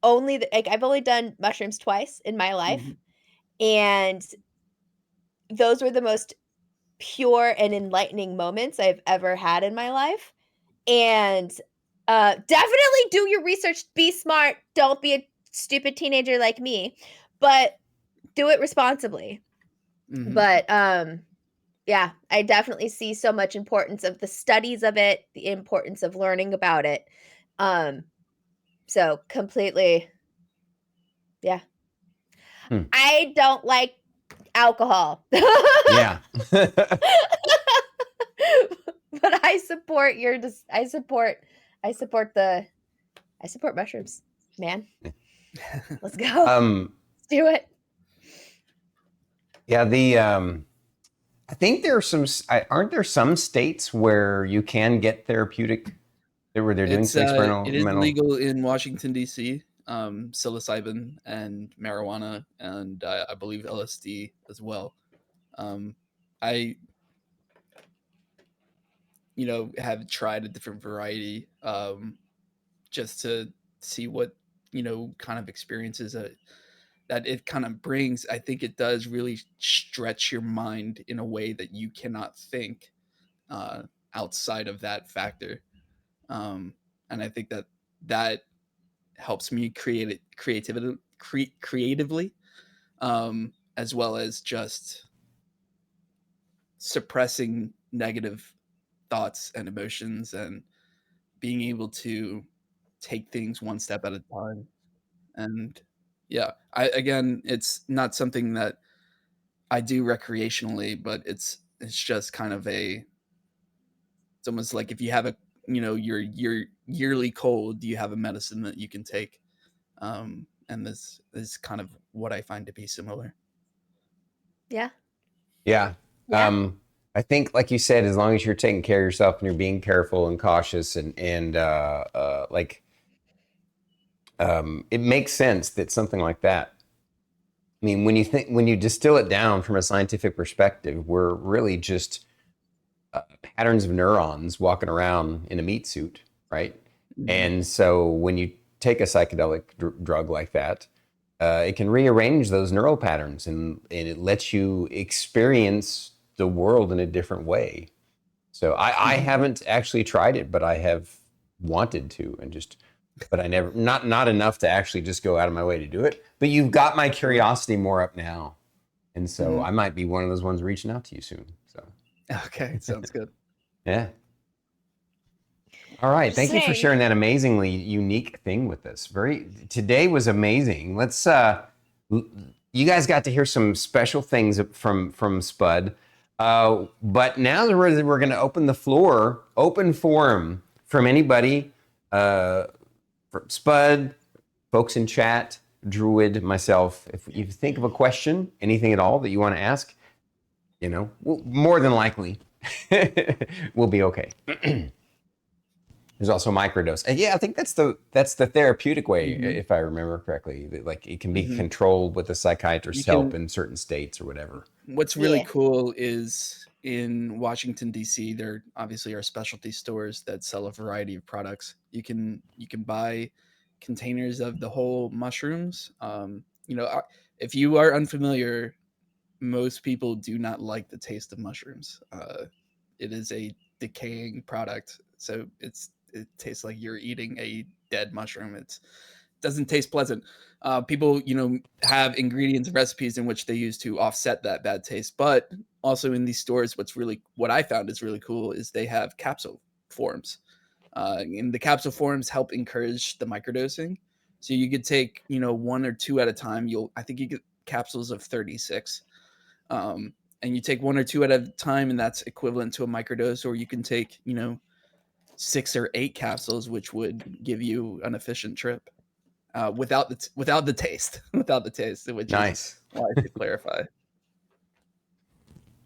like, I've only done mushrooms twice in my life, Mhm. and those were the most pure and enlightening moments I've ever had in my life. And, definitely do your research, be smart, don't be a stupid teenager like me, but do it responsibly. Mhm. But, yeah, I definitely see so much importance of the studies of it, the importance of learning about it. Um, so completely, yeah. Hmm. I don't like alcohol. Yeah. But I support your I support the I support mushrooms, man. Let's go. um, Let's do it. yeah, I think there are aren't there some states where you can get therapeutic, where they're doing It's some it is experimental. legal in Washington D.C. Psilocybin and marijuana and I believe LSD as well. Um, I have tried a different variety just to see what kind of experiences that it kind of brings. I think it does really stretch your mind in a way that you cannot think uh, outside of that factor. Um, and I think that helps me creatively, as well as just suppressing negative thoughts and emotions and being able to take things one step at a time. And yeah, it's not something that I do recreationally, but it's just kind of it's almost like if you have your yearly cold, you have a medicine that you can take. And this is kind of what I find to be similar. Yeah. Yeah. Yeah. Um, I think, like you said, as long as you're taking care of yourself and you're being careful and cautious and like it makes sense that something like that. I mean, when you distill it down from a scientific perspective, we're really just patterns of neurons walking around in a meat suit, right? Mhm. And so when you take a psychedelic drug like that, it can rearrange those neural patterns and it lets you experience the world in a different way. So I Mhm. haven't actually tried it, but I have wanted to, but I never, not enough to actually just go out of my way to do it. But you've got my Sure. curiosity more up now. And so Mhm. I might be one of those ones reaching out to you soon. So, Okay, sounds good. yeah. All right. Thank you for Interesting. sharing that amazingly unique thing with us. Today was amazing. You guys got to hear some special things from Spud. But now we're going to open the floor, open forum from anybody, uh, for Spud, folks in chat, Druid, myself. If you think of a question, anything at all that you want to ask, more than likely we'll be okay. There's also microdose. And yeah, I think that's the therapeutic way, Mhm. if I remember correctly. Like it can be Mhm. controlled with a You psychiatrist's help can in certain states or whatever. What's really Yeah. cool is in Washington D.C. there obviously are specialty stores that sell a variety of products. You can buy containers of the whole mushrooms. If you are unfamiliar, most people do not like the taste of mushrooms. It is a decaying product, so it tastes like you're eating a dead mushroom. It doesn't taste pleasant. People, have ingredients and recipes in which they use to offset that bad taste. But also in these stores, what I found is really cool is they have capsule forms. And the capsule forms help encourage the microdosing. So you could take, one or two at a time. I think you get capsules of 36. And you take one or two at a time, and that's equivalent to a microdose. Or you can take, 6 or 8 capsules, which would give you an efficient trip without the taste, without the taste, which is Nice. why I should clarify.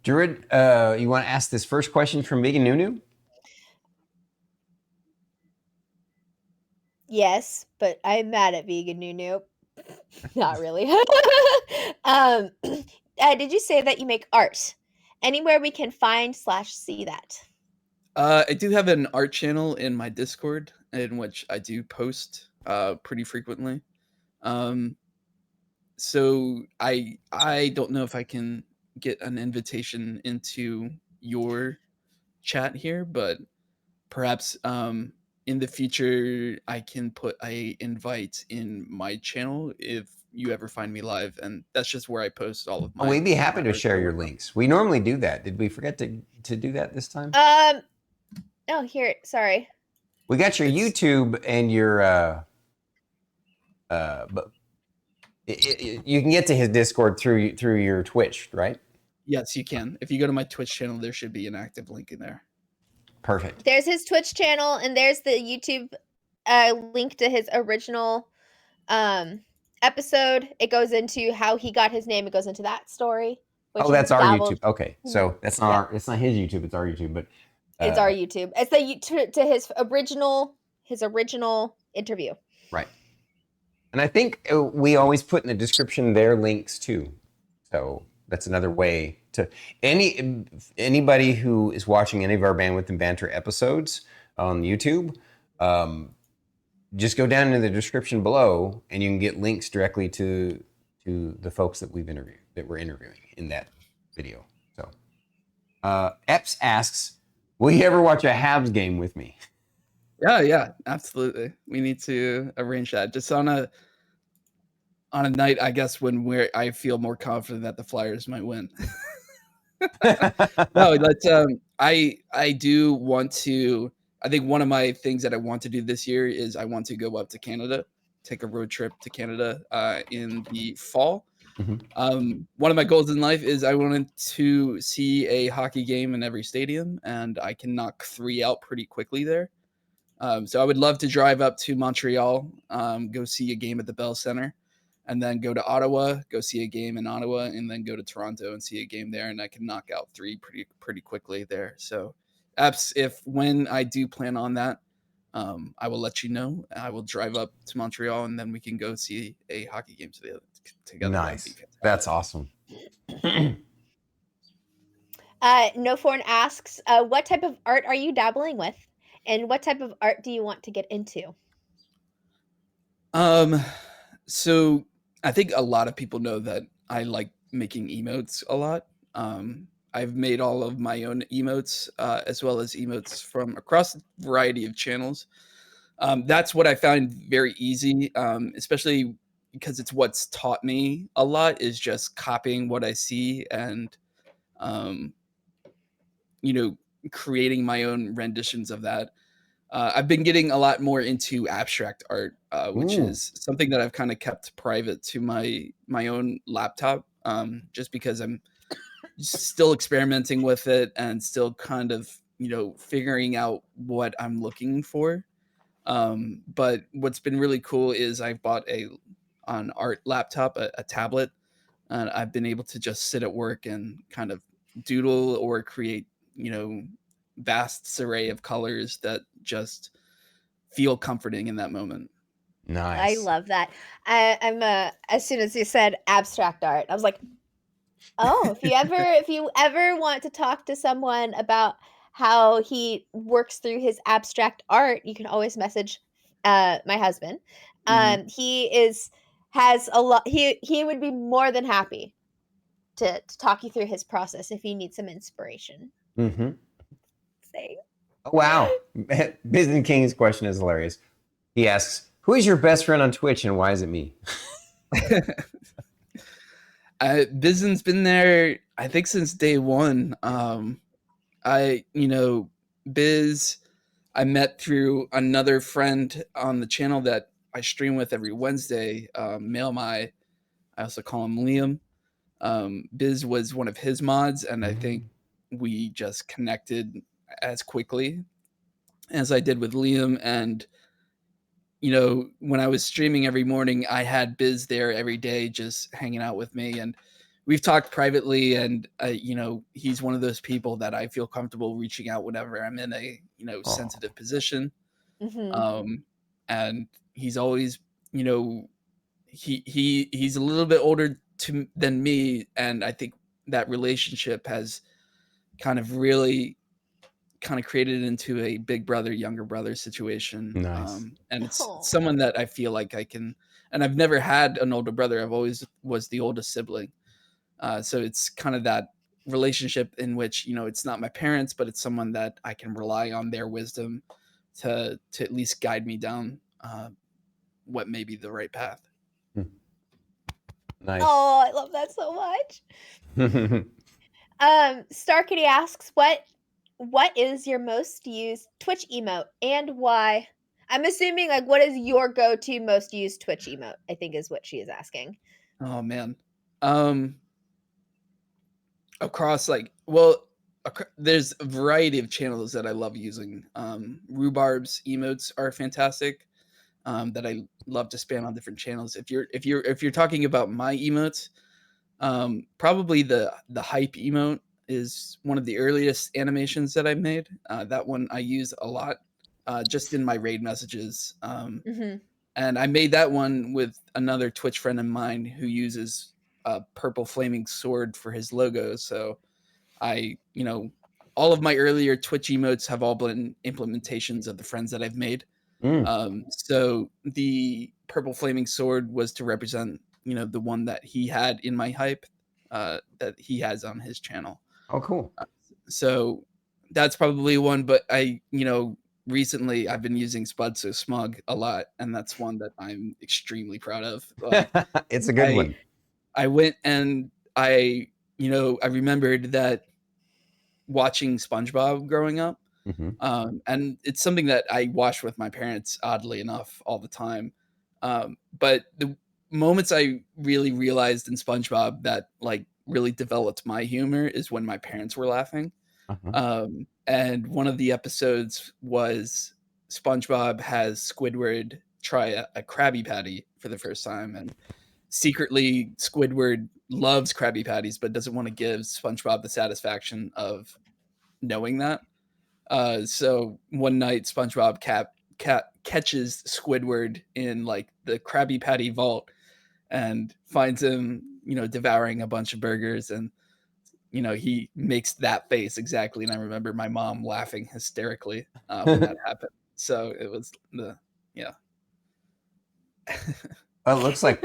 Druid, you want to ask this first question from Megan Nunu? Yes, but I'm mad at vegan Nunu. Not really. Did you say that you make art? Anywhere we can find/see that? I do have an art channel in my Discord in which I do post pretty frequently. Um, so I don't know if I can get an invitation into your chat here, but perhaps in the future I can put a invite in my channel if you ever find me live, and that's just where I post all of Oh, my we'd be happy to art share that I your work on. links. We normally do that. Did we forget to do that this time? Oh, here. Sorry. We got your It's YouTube and your but you can get to his Discord through your Twitch, right? yes, you can. If you go to my Twitch channel, there should be an active link in there. Perfect. There's his Twitch channel, and there's the YouTube link to his original episode. It goes into how he got his name. It goes into that story, which Oh, he that's our dabbled. YouTube. Okay, so that's not Yeah, our. It's not his YouTube. It's our YouTube. But it's our YouTube. It's the to his original interview. right. And I think we always put in the description their links too. So that's another way to anybody who is watching any of our Bandwidth and Banter episodes on YouTube. Just go down in the description below, and you can get links directly to the folks that we're interviewing in that video. So, Epps asks, "Will you ever watch a Habs game with me?" Yeah, absolutely. We need to arrange that just on a night, I guess, when I feel more confident that the Flyers might win. No, but I do want to. I think one of my things that I want to do this year is I want to go up to Canada, take a road trip to Canada in the fall. One of my goals in life is I wanted to see a hockey game in every stadium, and I can knock 3 out pretty quickly there. So I would love to drive up to Montreal, go see a game at the Bell Center, and then go to Ottawa, go see a game in Ottawa, and then go to Toronto and see a game there. And I can knock out 3 pretty quickly there. So, if when I do plan on that, I will let you know. I will drive up to Montreal, and then we can go see a hockey game together. That would be Nice. fantastic. That's awesome. No Foreign asks, what type of art are you dabbling with, and what type of art do you want to get into? So I think a lot of people know that I like making emotes a lot. I've made all of my own emotes, as well as emotes from across a variety of channels. That's what I found very easy, especially because it's what's taught me a lot is just copying what I see and, um, you know, creating my own renditions of that. I've been getting a lot more into abstract art, which Ooh, is something that I've kind of kept private to my own laptop, just because I'm still experimenting with it and still kind of figuring out what I'm looking for. But what's been really cool is I bought an art laptop, a tablet, and I've been able to just sit at work and kind of doodle or create, vast array of colors that just feel comforting in that moment. I nice. love that. I'm as soon as you said abstract art, I was like, oh, if you ever want to talk to someone about how he works through his abstract art, you can always message my husband. Mhm. He has a lot. He would be more than happy to talk you through his process if you need some inspiration. Mm-hmm. Say. Oh, wow. Business King's question is hilarious. He asks, "Who is your best friend on Twitch, and why is it me?" Bizen's been there, I think, since day one. Biz, I met through another friend on the channel that I stream with every Wednesday. Mailmy, I also call him Liam. Biz was one of his mods, and I think we just connected as quickly as I did with Liam. And when I was streaming every morning, I had Biz there every day, just hanging out with me, and we've talked privately. And he's one of those people that I feel comfortable reaching out whenever I'm in a Oh, sensitive position. Mm-hmm. Um, and he's always, you know, he's a little bit older than me, and I think that relationship has kind of really kind of created into a big brother younger brother situation. Nice. And it's Aw. someone that I feel like I can, and I've never had an older brother. I've always was the oldest sibling. So it's kind of that relationship in which, you know, it's not my parents, but it's someone that I can rely on their wisdom to at least guide me down what may be the right path. Nice. Oh, I love that so much. Starkity asks, what is your most used Twitch emote and why? I'm assuming like what is your go-to most used Twitch emote, I think is what she is asking. Oh man. Across like, well, there's a variety of channels that I love using. Rhubarb's emotes are fantastic. That I love to spam on different channels. If you're talking about my emotes, probably the hype emote is one of the earliest animations that I made. That one I use a lot, just in my raid messages. Mhm. And I made that one with another Twitch friend of mine who uses a purple flaming sword for his logo. So you know, all of my earlier Twitch emotes have all been implementations of the friends that I've made. So the purple flaming sword was to represent, you know, the one that he had in my hype, that he has on his channel. Oh, cool. So that's probably one, but you know, recently I've been using Spud So Smug a lot, and that's one that I'm extremely proud of. Like It's a good one. I went and you know, I remembered that watching SpongeBob growing up. And it's something that I watched with my parents, oddly enough, all the time. But the moments I really realized in SpongeBob that like really developed my humor is when my parents were laughing. And one of the episodes was SpongeBob has Squidward try a Krabby Patty for the first time, and secretly Squidward loves Krabby Patties but doesn't want to give SpongeBob the satisfaction of knowing that. So one night, SpongeBob catches Squidward in like the Krabby Patty vault and finds him, you know, devouring a bunch of burgers, and you know he makes that face exactly. And I remember my mom laughing hysterically when that happened. So it was yeah. Well, it looks like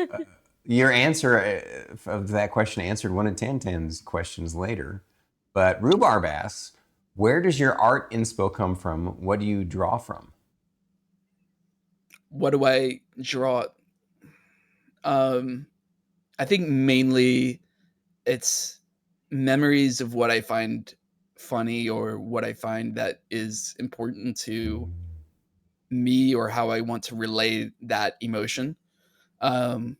your answer of that question answered one of Tantan's questions later. But Rhubarb asks, where does your art inspo come from? What do you draw from? What do I draw? I think mainly it's memories of what I find funny or what I find that is important to me or how I want to relay that emotion. Um,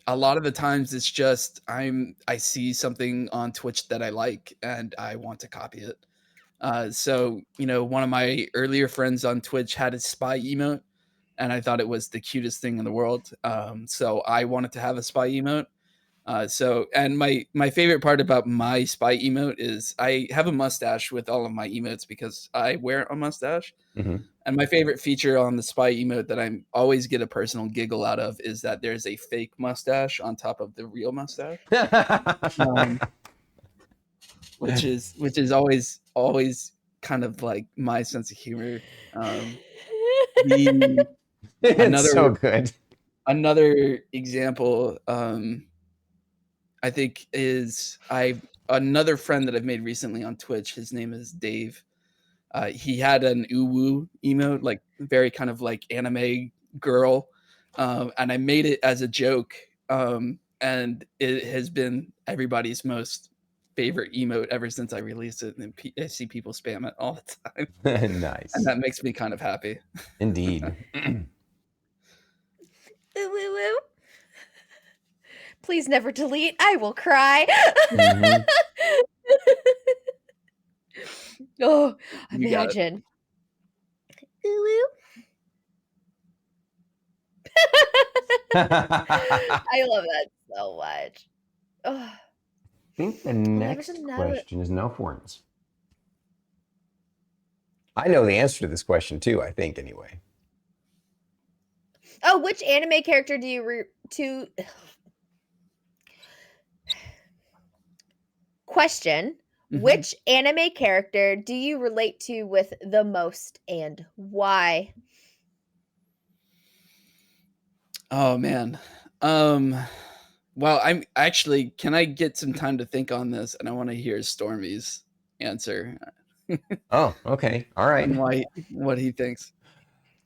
a lot of the times it's just I see something on Twitch that I like and I want to copy it. So you know, one of my earlier friends on Twitch had a spy emote, and I thought it was the cutest thing in the world. So I wanted to have a spy emote. And my favorite part about my spy emote is I have a mustache with all of my emotes because I wear a mustache. And my favorite feature on the spy emote that I always get a personal giggle out of is that there's a fake mustache on top of the real mustache, um, which is always kind of like my sense of humor. The It's another so good. another example, I think is another friend that I've made recently on Twitch. His name is Dave. He had an uwu emote, like very kind of like anime girl, and I made it as a joke, and it has been everybody's most favorite emote ever since I released it. And I see people spam it all the time, and Nice. that makes me kind of happy. Indeed. Ooh, woo, woo. Please never delete. I will cry. Mhm. Oh, You got it. imagine. Ooh, woo. I I love that so much. Oh, think the there was next another. question is no forms. I know the answer to this question too, I think, anyway. Oh, which anime character do you Question. Mhm. Which anime character do you relate to with the most and why? Oh man. Well, I'm actually, can I get some time to think on this? And I want to hear Stormy's answer Oh, okay. All right. on what he thinks.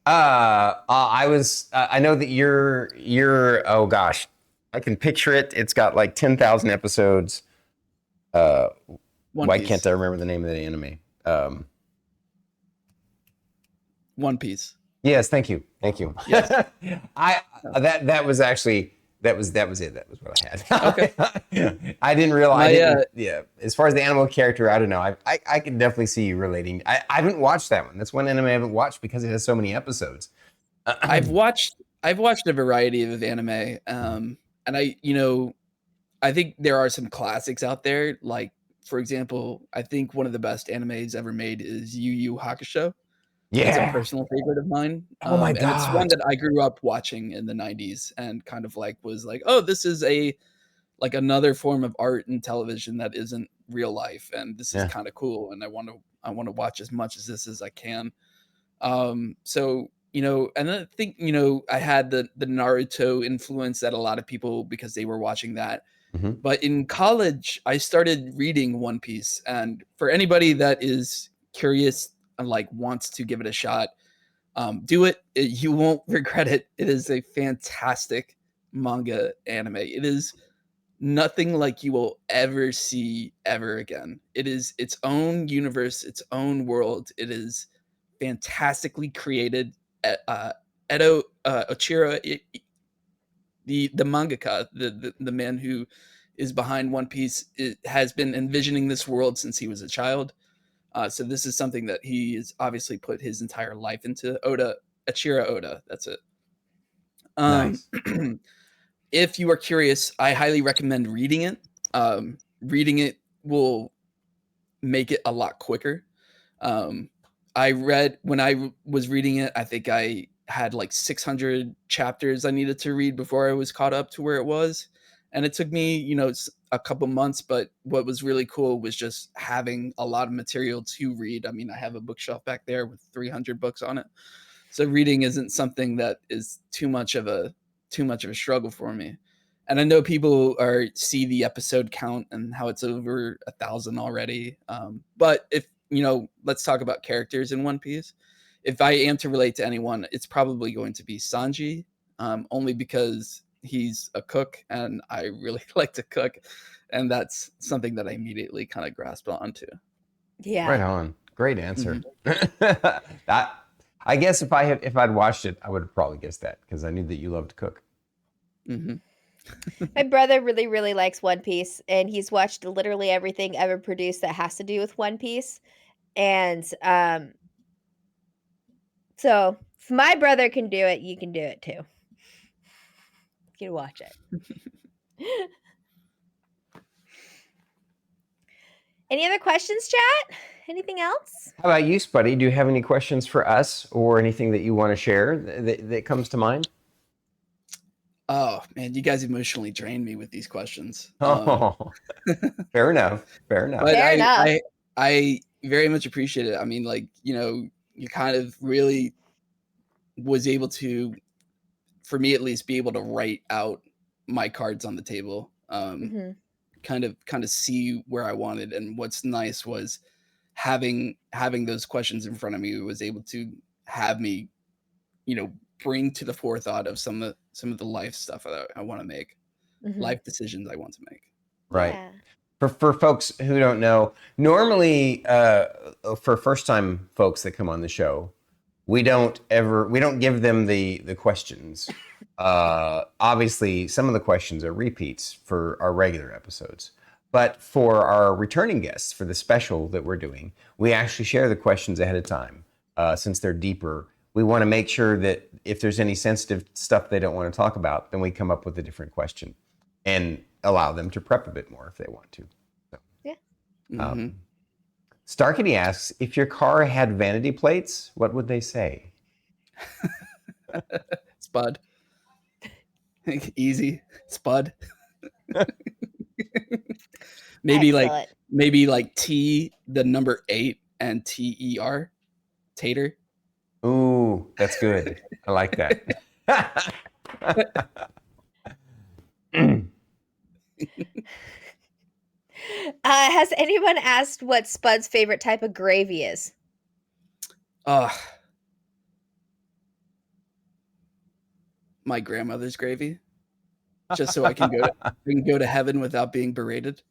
I know that oh gosh, I can picture it. It's got like 10,000 episodes. Uh, One why can't Piece. I remember the name of the anime? One Piece. Yes, thank you. Thank you. Yes. That was actually, that was it. That was what I had. Okay. I didn't realize, My yeah. As far as the animal character, I don't know. I can definitely see you relating. I haven't watched that one. That's one anime I haven't watched because it has so many episodes. I've watched a variety of anime, and I think there are some classics out there. Like, for example, I think one of the best animes ever made is Yu Yu Hakusho. That's a Yeah. personal favorite of mine, Oh my and it's one God. that I grew up watching in the '90s, and kind of like was like, oh, this is another form of art and television that isn't real life, and this is Yeah. kind of cool, and I want to watch as much as this as I can. So and then I think I had the Naruto influence that a lot of people, because they were watching that. Hmm. But in college, I started reading One Piece, and for anybody that is curious and like wants to give it a shot, do it. You won't regret it. It is a fantastic manga anime. It is nothing like you will ever see ever again. It is its own universe, its own world. It is fantastically created. Edo Ochira, the mangaka, the man who is behind One Piece, has been envisioning this world since he was a child. So this is something that he has obviously put his entire life into. Achira Oda, that's it. Nice. If you are curious, I highly recommend reading it. Reading it will make it a lot quicker. I read when I was reading it, I think I had like 600 chapters I needed to read before I was caught up to where it was. And it took me, a couple months, but what was really cool was just having a lot of material to read. I mean, I have a bookshelf back there with 300 books on it. So reading isn't something that is too much of a struggle for me. And I know people see the episode count and how it's over 1,000 already. But if let's talk about characters in One Piece. If I am to relate to anyone, it's probably going to be Sanji, only because he's a cook and I really like to cook, and that's something that I immediately kind of grasped onto. Yeah. Right on. Great answer. I, I guess if I'd watched it, I would have probably guessed that because I knew that you love to cook. Mm-hmm. My brother really, really likes One Piece, and he's watched literally everything ever produced that has to do with One Piece. And so if my brother can do it, you can do it too. You can watch it. Any other questions, chat? Anything else? How about you, Spuddy? Do you have any questions for us or anything that you want to share that comes to mind? Oh man, you guys emotionally drained me with these questions. Oh, fair enough. Fair enough. But Fair enough. I very much appreciate it. I mean, like, you kind of really was able to, for me at least, be able to write out my cards on the table. Hmm. Kind of see where I wanted. And what's nice was having those questions in front of me was able to have me, bring to the forethought of some of the life stuff that I want to make, Hmm. life decisions I want to make. Right. Yeah. For folks who don't know, normally for first time folks that come on the show, we don't give them the questions. Obviously, some of the questions are repeats for our regular episodes. But for our returning guests, for the special that we're doing, we actually share the questions ahead of time. Since they're deeper, we want to make sure that if there's any sensitive stuff they don't want to talk about, then we come up with a different question and allow them to prep a bit more if they want to. So, Yeah. Mhm. um, Starkity asks, if your car had vanity plates, what would they say? Spud. Easy. Spud. Excellent. maybe like T, the number 8, and TER. Tater. Ooh, that's good. I like that. Has anyone asked what Spud's favorite type of gravy is? My grandmother's gravy, just so I can go to heaven without being berated.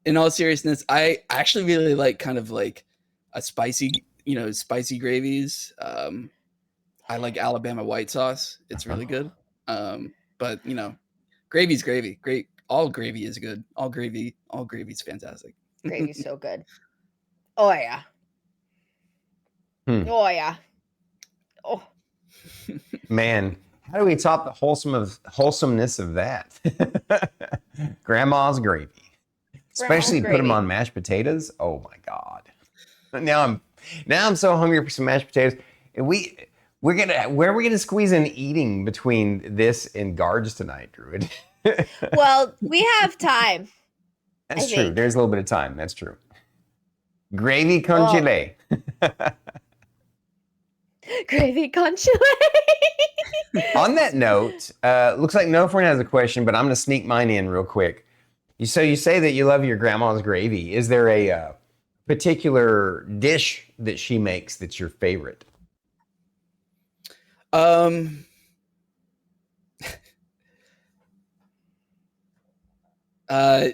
In all seriousness, I actually really like kind of like a spicy gravies. I like Alabama white sauce. It's really good. But gravy's gravy. Great. All gravy is good. All gravy's fantastic. Gravy's so good. Oh yeah. Oh yeah. Oh. Man, how do we top the wholesomeness of that? Grandma's gravy. Especially put them on mashed potatoes. Oh my God. Now I'm so hungry for some mashed potatoes. And where are we gonna squeeze in eating between this and Guards tonight, Druid? Well, we have time. That's true. There's a little bit of time. That's true. Gravy con chile. Gravy con chile. On that note, looks like No Friend has a question, but I'm gonna sneak mine in real quick. So you say that you love your grandma's gravy. Is there a particular dish that she makes that's your favorite?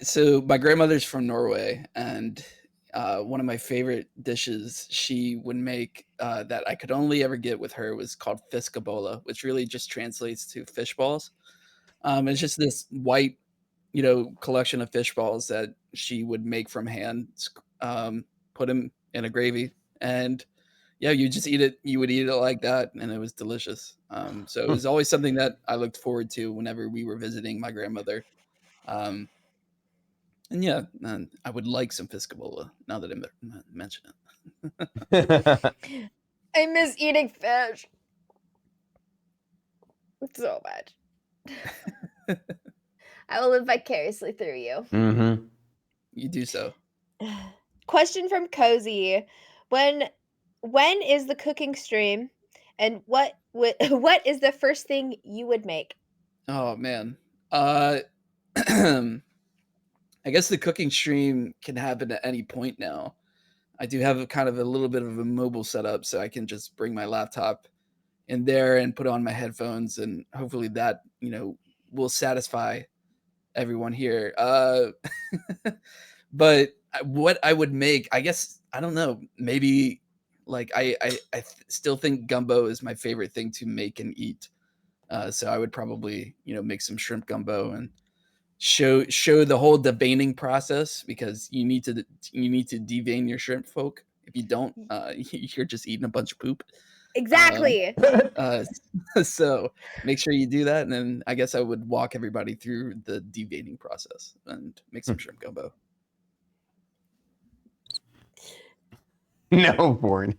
So my grandmother's from Norway, and one of my favorite dishes she would make that I could only ever get with her was called fiskabola, which really just translates to fish balls. It's just this white, collection of fish balls that she would make from hand, put them in a gravy, and yeah, you just eat it. You would eat it like that, and it was delicious. So it was always something that I looked forward to whenever we were visiting my grandmother. And yeah, I would like some fiskabola now that I mention it. I miss eating fish so much. I will live vicariously through you. Mm-hmm. You do so. Question from Cozy: When is the cooking stream, and what is the first thing you would make? Oh man, I guess the cooking stream can happen at any point now. I do have a little bit of a mobile setup, so I can just bring my laptop in there and put on my headphones, and hopefully that will satisfy everyone here. But what I would make, I guess, I don't know, maybe like I still think gumbo is my favorite thing to make and eat. So I would probably make some shrimp gumbo and show the whole deveining process, because you need to devein your shrimp folk. If you don't, you're just eating a bunch of poop. Exactly. So make sure you do that, and then I guess I would walk everybody through the deveining process and make some shrimp gumbo. No, Born.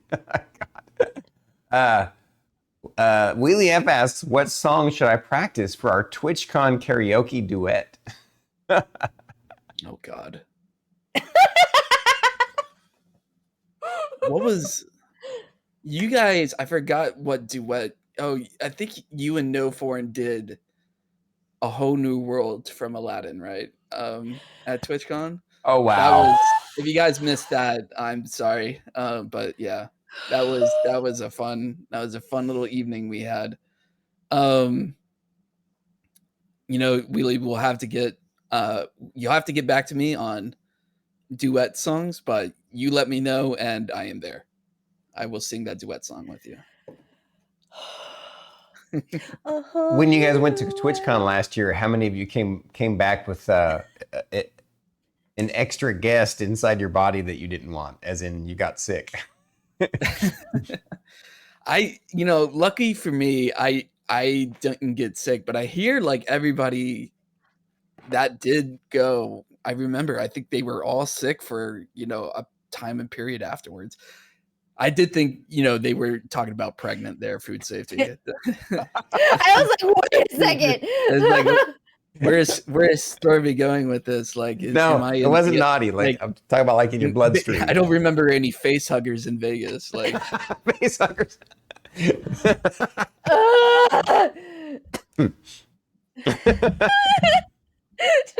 God. Wheelie F asks, what song should I practice for our TwitchCon karaoke duet? Oh God. What was you guys? I forgot what duet. Oh, I think you and No Foreign did A Whole New World from Aladdin, right? At TwitchCon. Oh wow. If you guys missed that, I'm sorry. But yeah, that was a fun little evening we had. Wheelie will have to get you'll have to get back to me on duet songs, but you let me know and I am there. I will sing that duet song with you. When you guys went to TwitchCon last year, how many of you came back with an extra guest inside your body that you didn't want, as in you got sick? Lucky for me, I didn't get sick, but I hear like everybody that did go I remember, I think they were all sick for, a time and period afterwards. I did think, they were talking about pregnant there, food safety. I was like, wait a second. It's like, where is Stormy going with this? Like, No, it wasn't naughty. Like, I'm talking about like in your bloodstream. I don't remember any face huggers in Vegas. Like face huggers.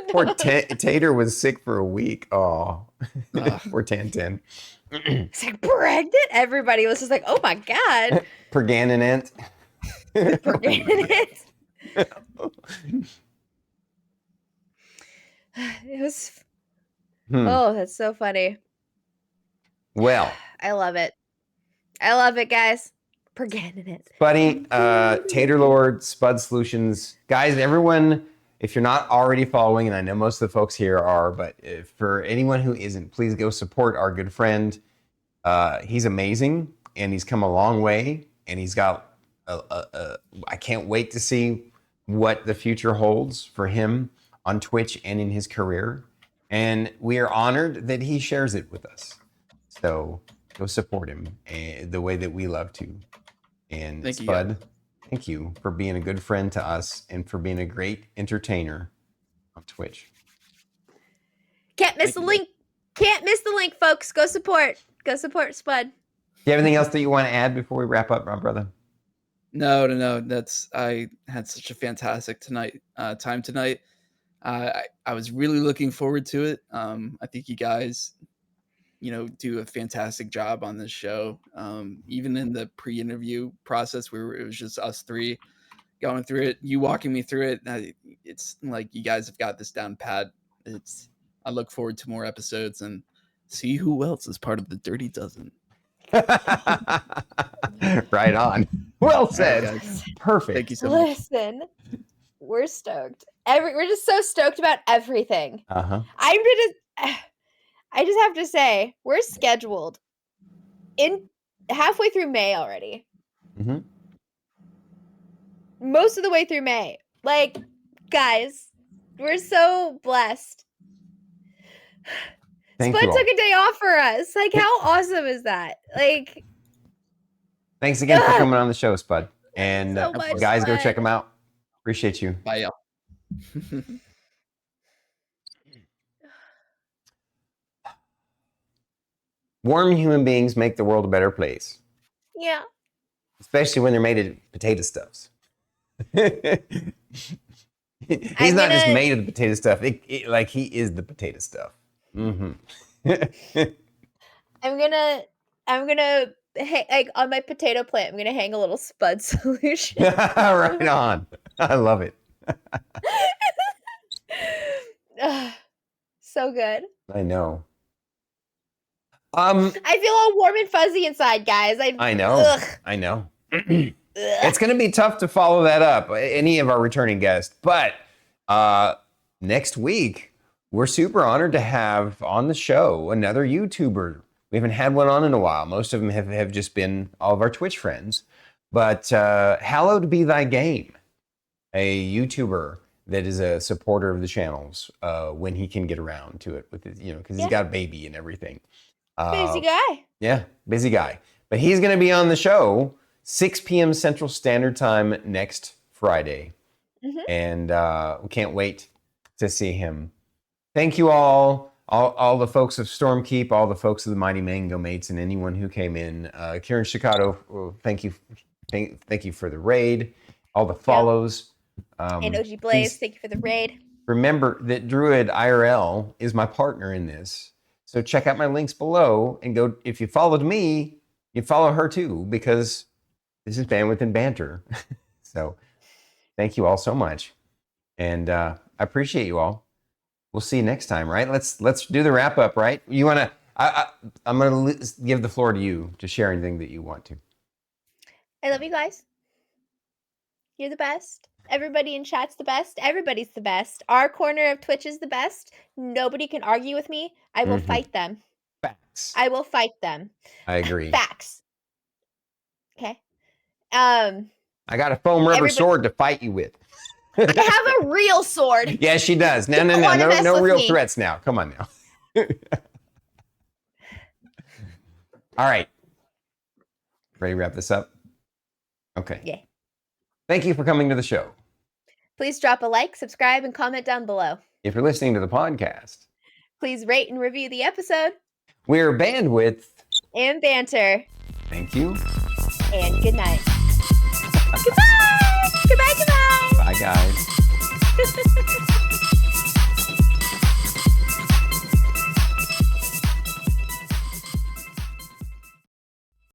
Poor Tater was sick for a week. Oh, poor Tan. It's like pregnant. Everybody was just like, "Oh my god!" Perganent. Perganent. It was. Oh, that's so funny. Well, I love it. I love it, guys. Perganent. Buddy, Tater Lord, SpudSolutions, guys, everyone. If you're not already following, and I know most of the folks here are, but for anyone who isn't, please go support our good friend. He's amazing, and he's come a long way, and he's got I can't wait to see what the future holds for him on Twitch and in his career. And we are honored that he shares it with us. So go support him the way that we love to. And thank Spud, thank you for being a good friend to us and for being a great entertainer on Twitch. Can't miss the link. Can't miss the link, folks. Go support. Go support Spud. Do you have anything else that you want to add before we wrap up, my brother? No. I had such a fantastic time tonight. I was really looking forward to it. I think you guys, do a fantastic job on this show. Even in the pre-interview process where it was just us three going through it, you walking me through it, it's like you guys have got this down pat. I look forward to more episodes and see who else is part of the Dirty Dozen. Right on. Well said. Right, perfect. Thank you so much. Listen, we're stoked. We're just so stoked about everything. I just have to say, we're scheduled in halfway through May already. Mm-hmm. Most of the way through May. Like, guys, we're so blessed. Spud took a day off for us. Like, how awesome is that? Like, thanks again for coming on the show, Spud. And so much guys, fun. go check him out. Appreciate you. Bye, y'all. Warm human beings make the world a better place. Yeah. Especially when they're made of potato stuffs. He's not just made of the potato stuff. Like he is the potato stuff. Mm-hmm. I'm gonna like on my potato plant, I'm gonna hang a little SpudSolution. Right on. I love it. So good. I know. I feel all warm and fuzzy inside, guys. I know. I know. It's going to be tough to follow that up, any of our returning guests. But next week, we're super honored to have on the show another YouTuber. We haven't had one on in a while. Most of them have just been all of our Twitch friends. But hallowed be thy game, a YouTuber that is a supporter of the channels when he can get around to it with his, because he's got a baby and everything. Busy guy. Yeah, busy guy. But he's going to be on the show 6 p.m. Central Standard Time next Friday. Mm-hmm. And we can't wait to see him. Thank you all the folks of Stormkeep, all the folks of the Mighty Mango Mates, and anyone who came in. Kieran Chicago, thank you for the raid, all the follows. And OG Blaze, thank you for the raid. Remember that Druid IRL is my partner in this. So check out my links below and go. If you followed me, you follow her too, because this is Bandwidth and Banter. So thank you all so much. And I appreciate you all. We'll see you next time, right? Let's do the wrap up, right? You want to, I'm going to give the floor to you to share anything that you want to. I love you guys. You're the best. Everybody in chat's the best. Everybody's the best. Our corner of Twitch is the best. Nobody can argue with me. I will fight them. Facts. I will fight them. I agree. Facts. Okay. I got a foam rubber sword to fight you with. I have a real sword. Yeah, she does. No real threats now. Come on now. All right. Ready to wrap this up? Okay. Yeah. Thank you for coming to the show. Please drop a like, subscribe, and comment down below. If you're listening to the podcast, please rate and review the episode. We're Bandwidth and Banter. Thank you. And good night. Goodbye.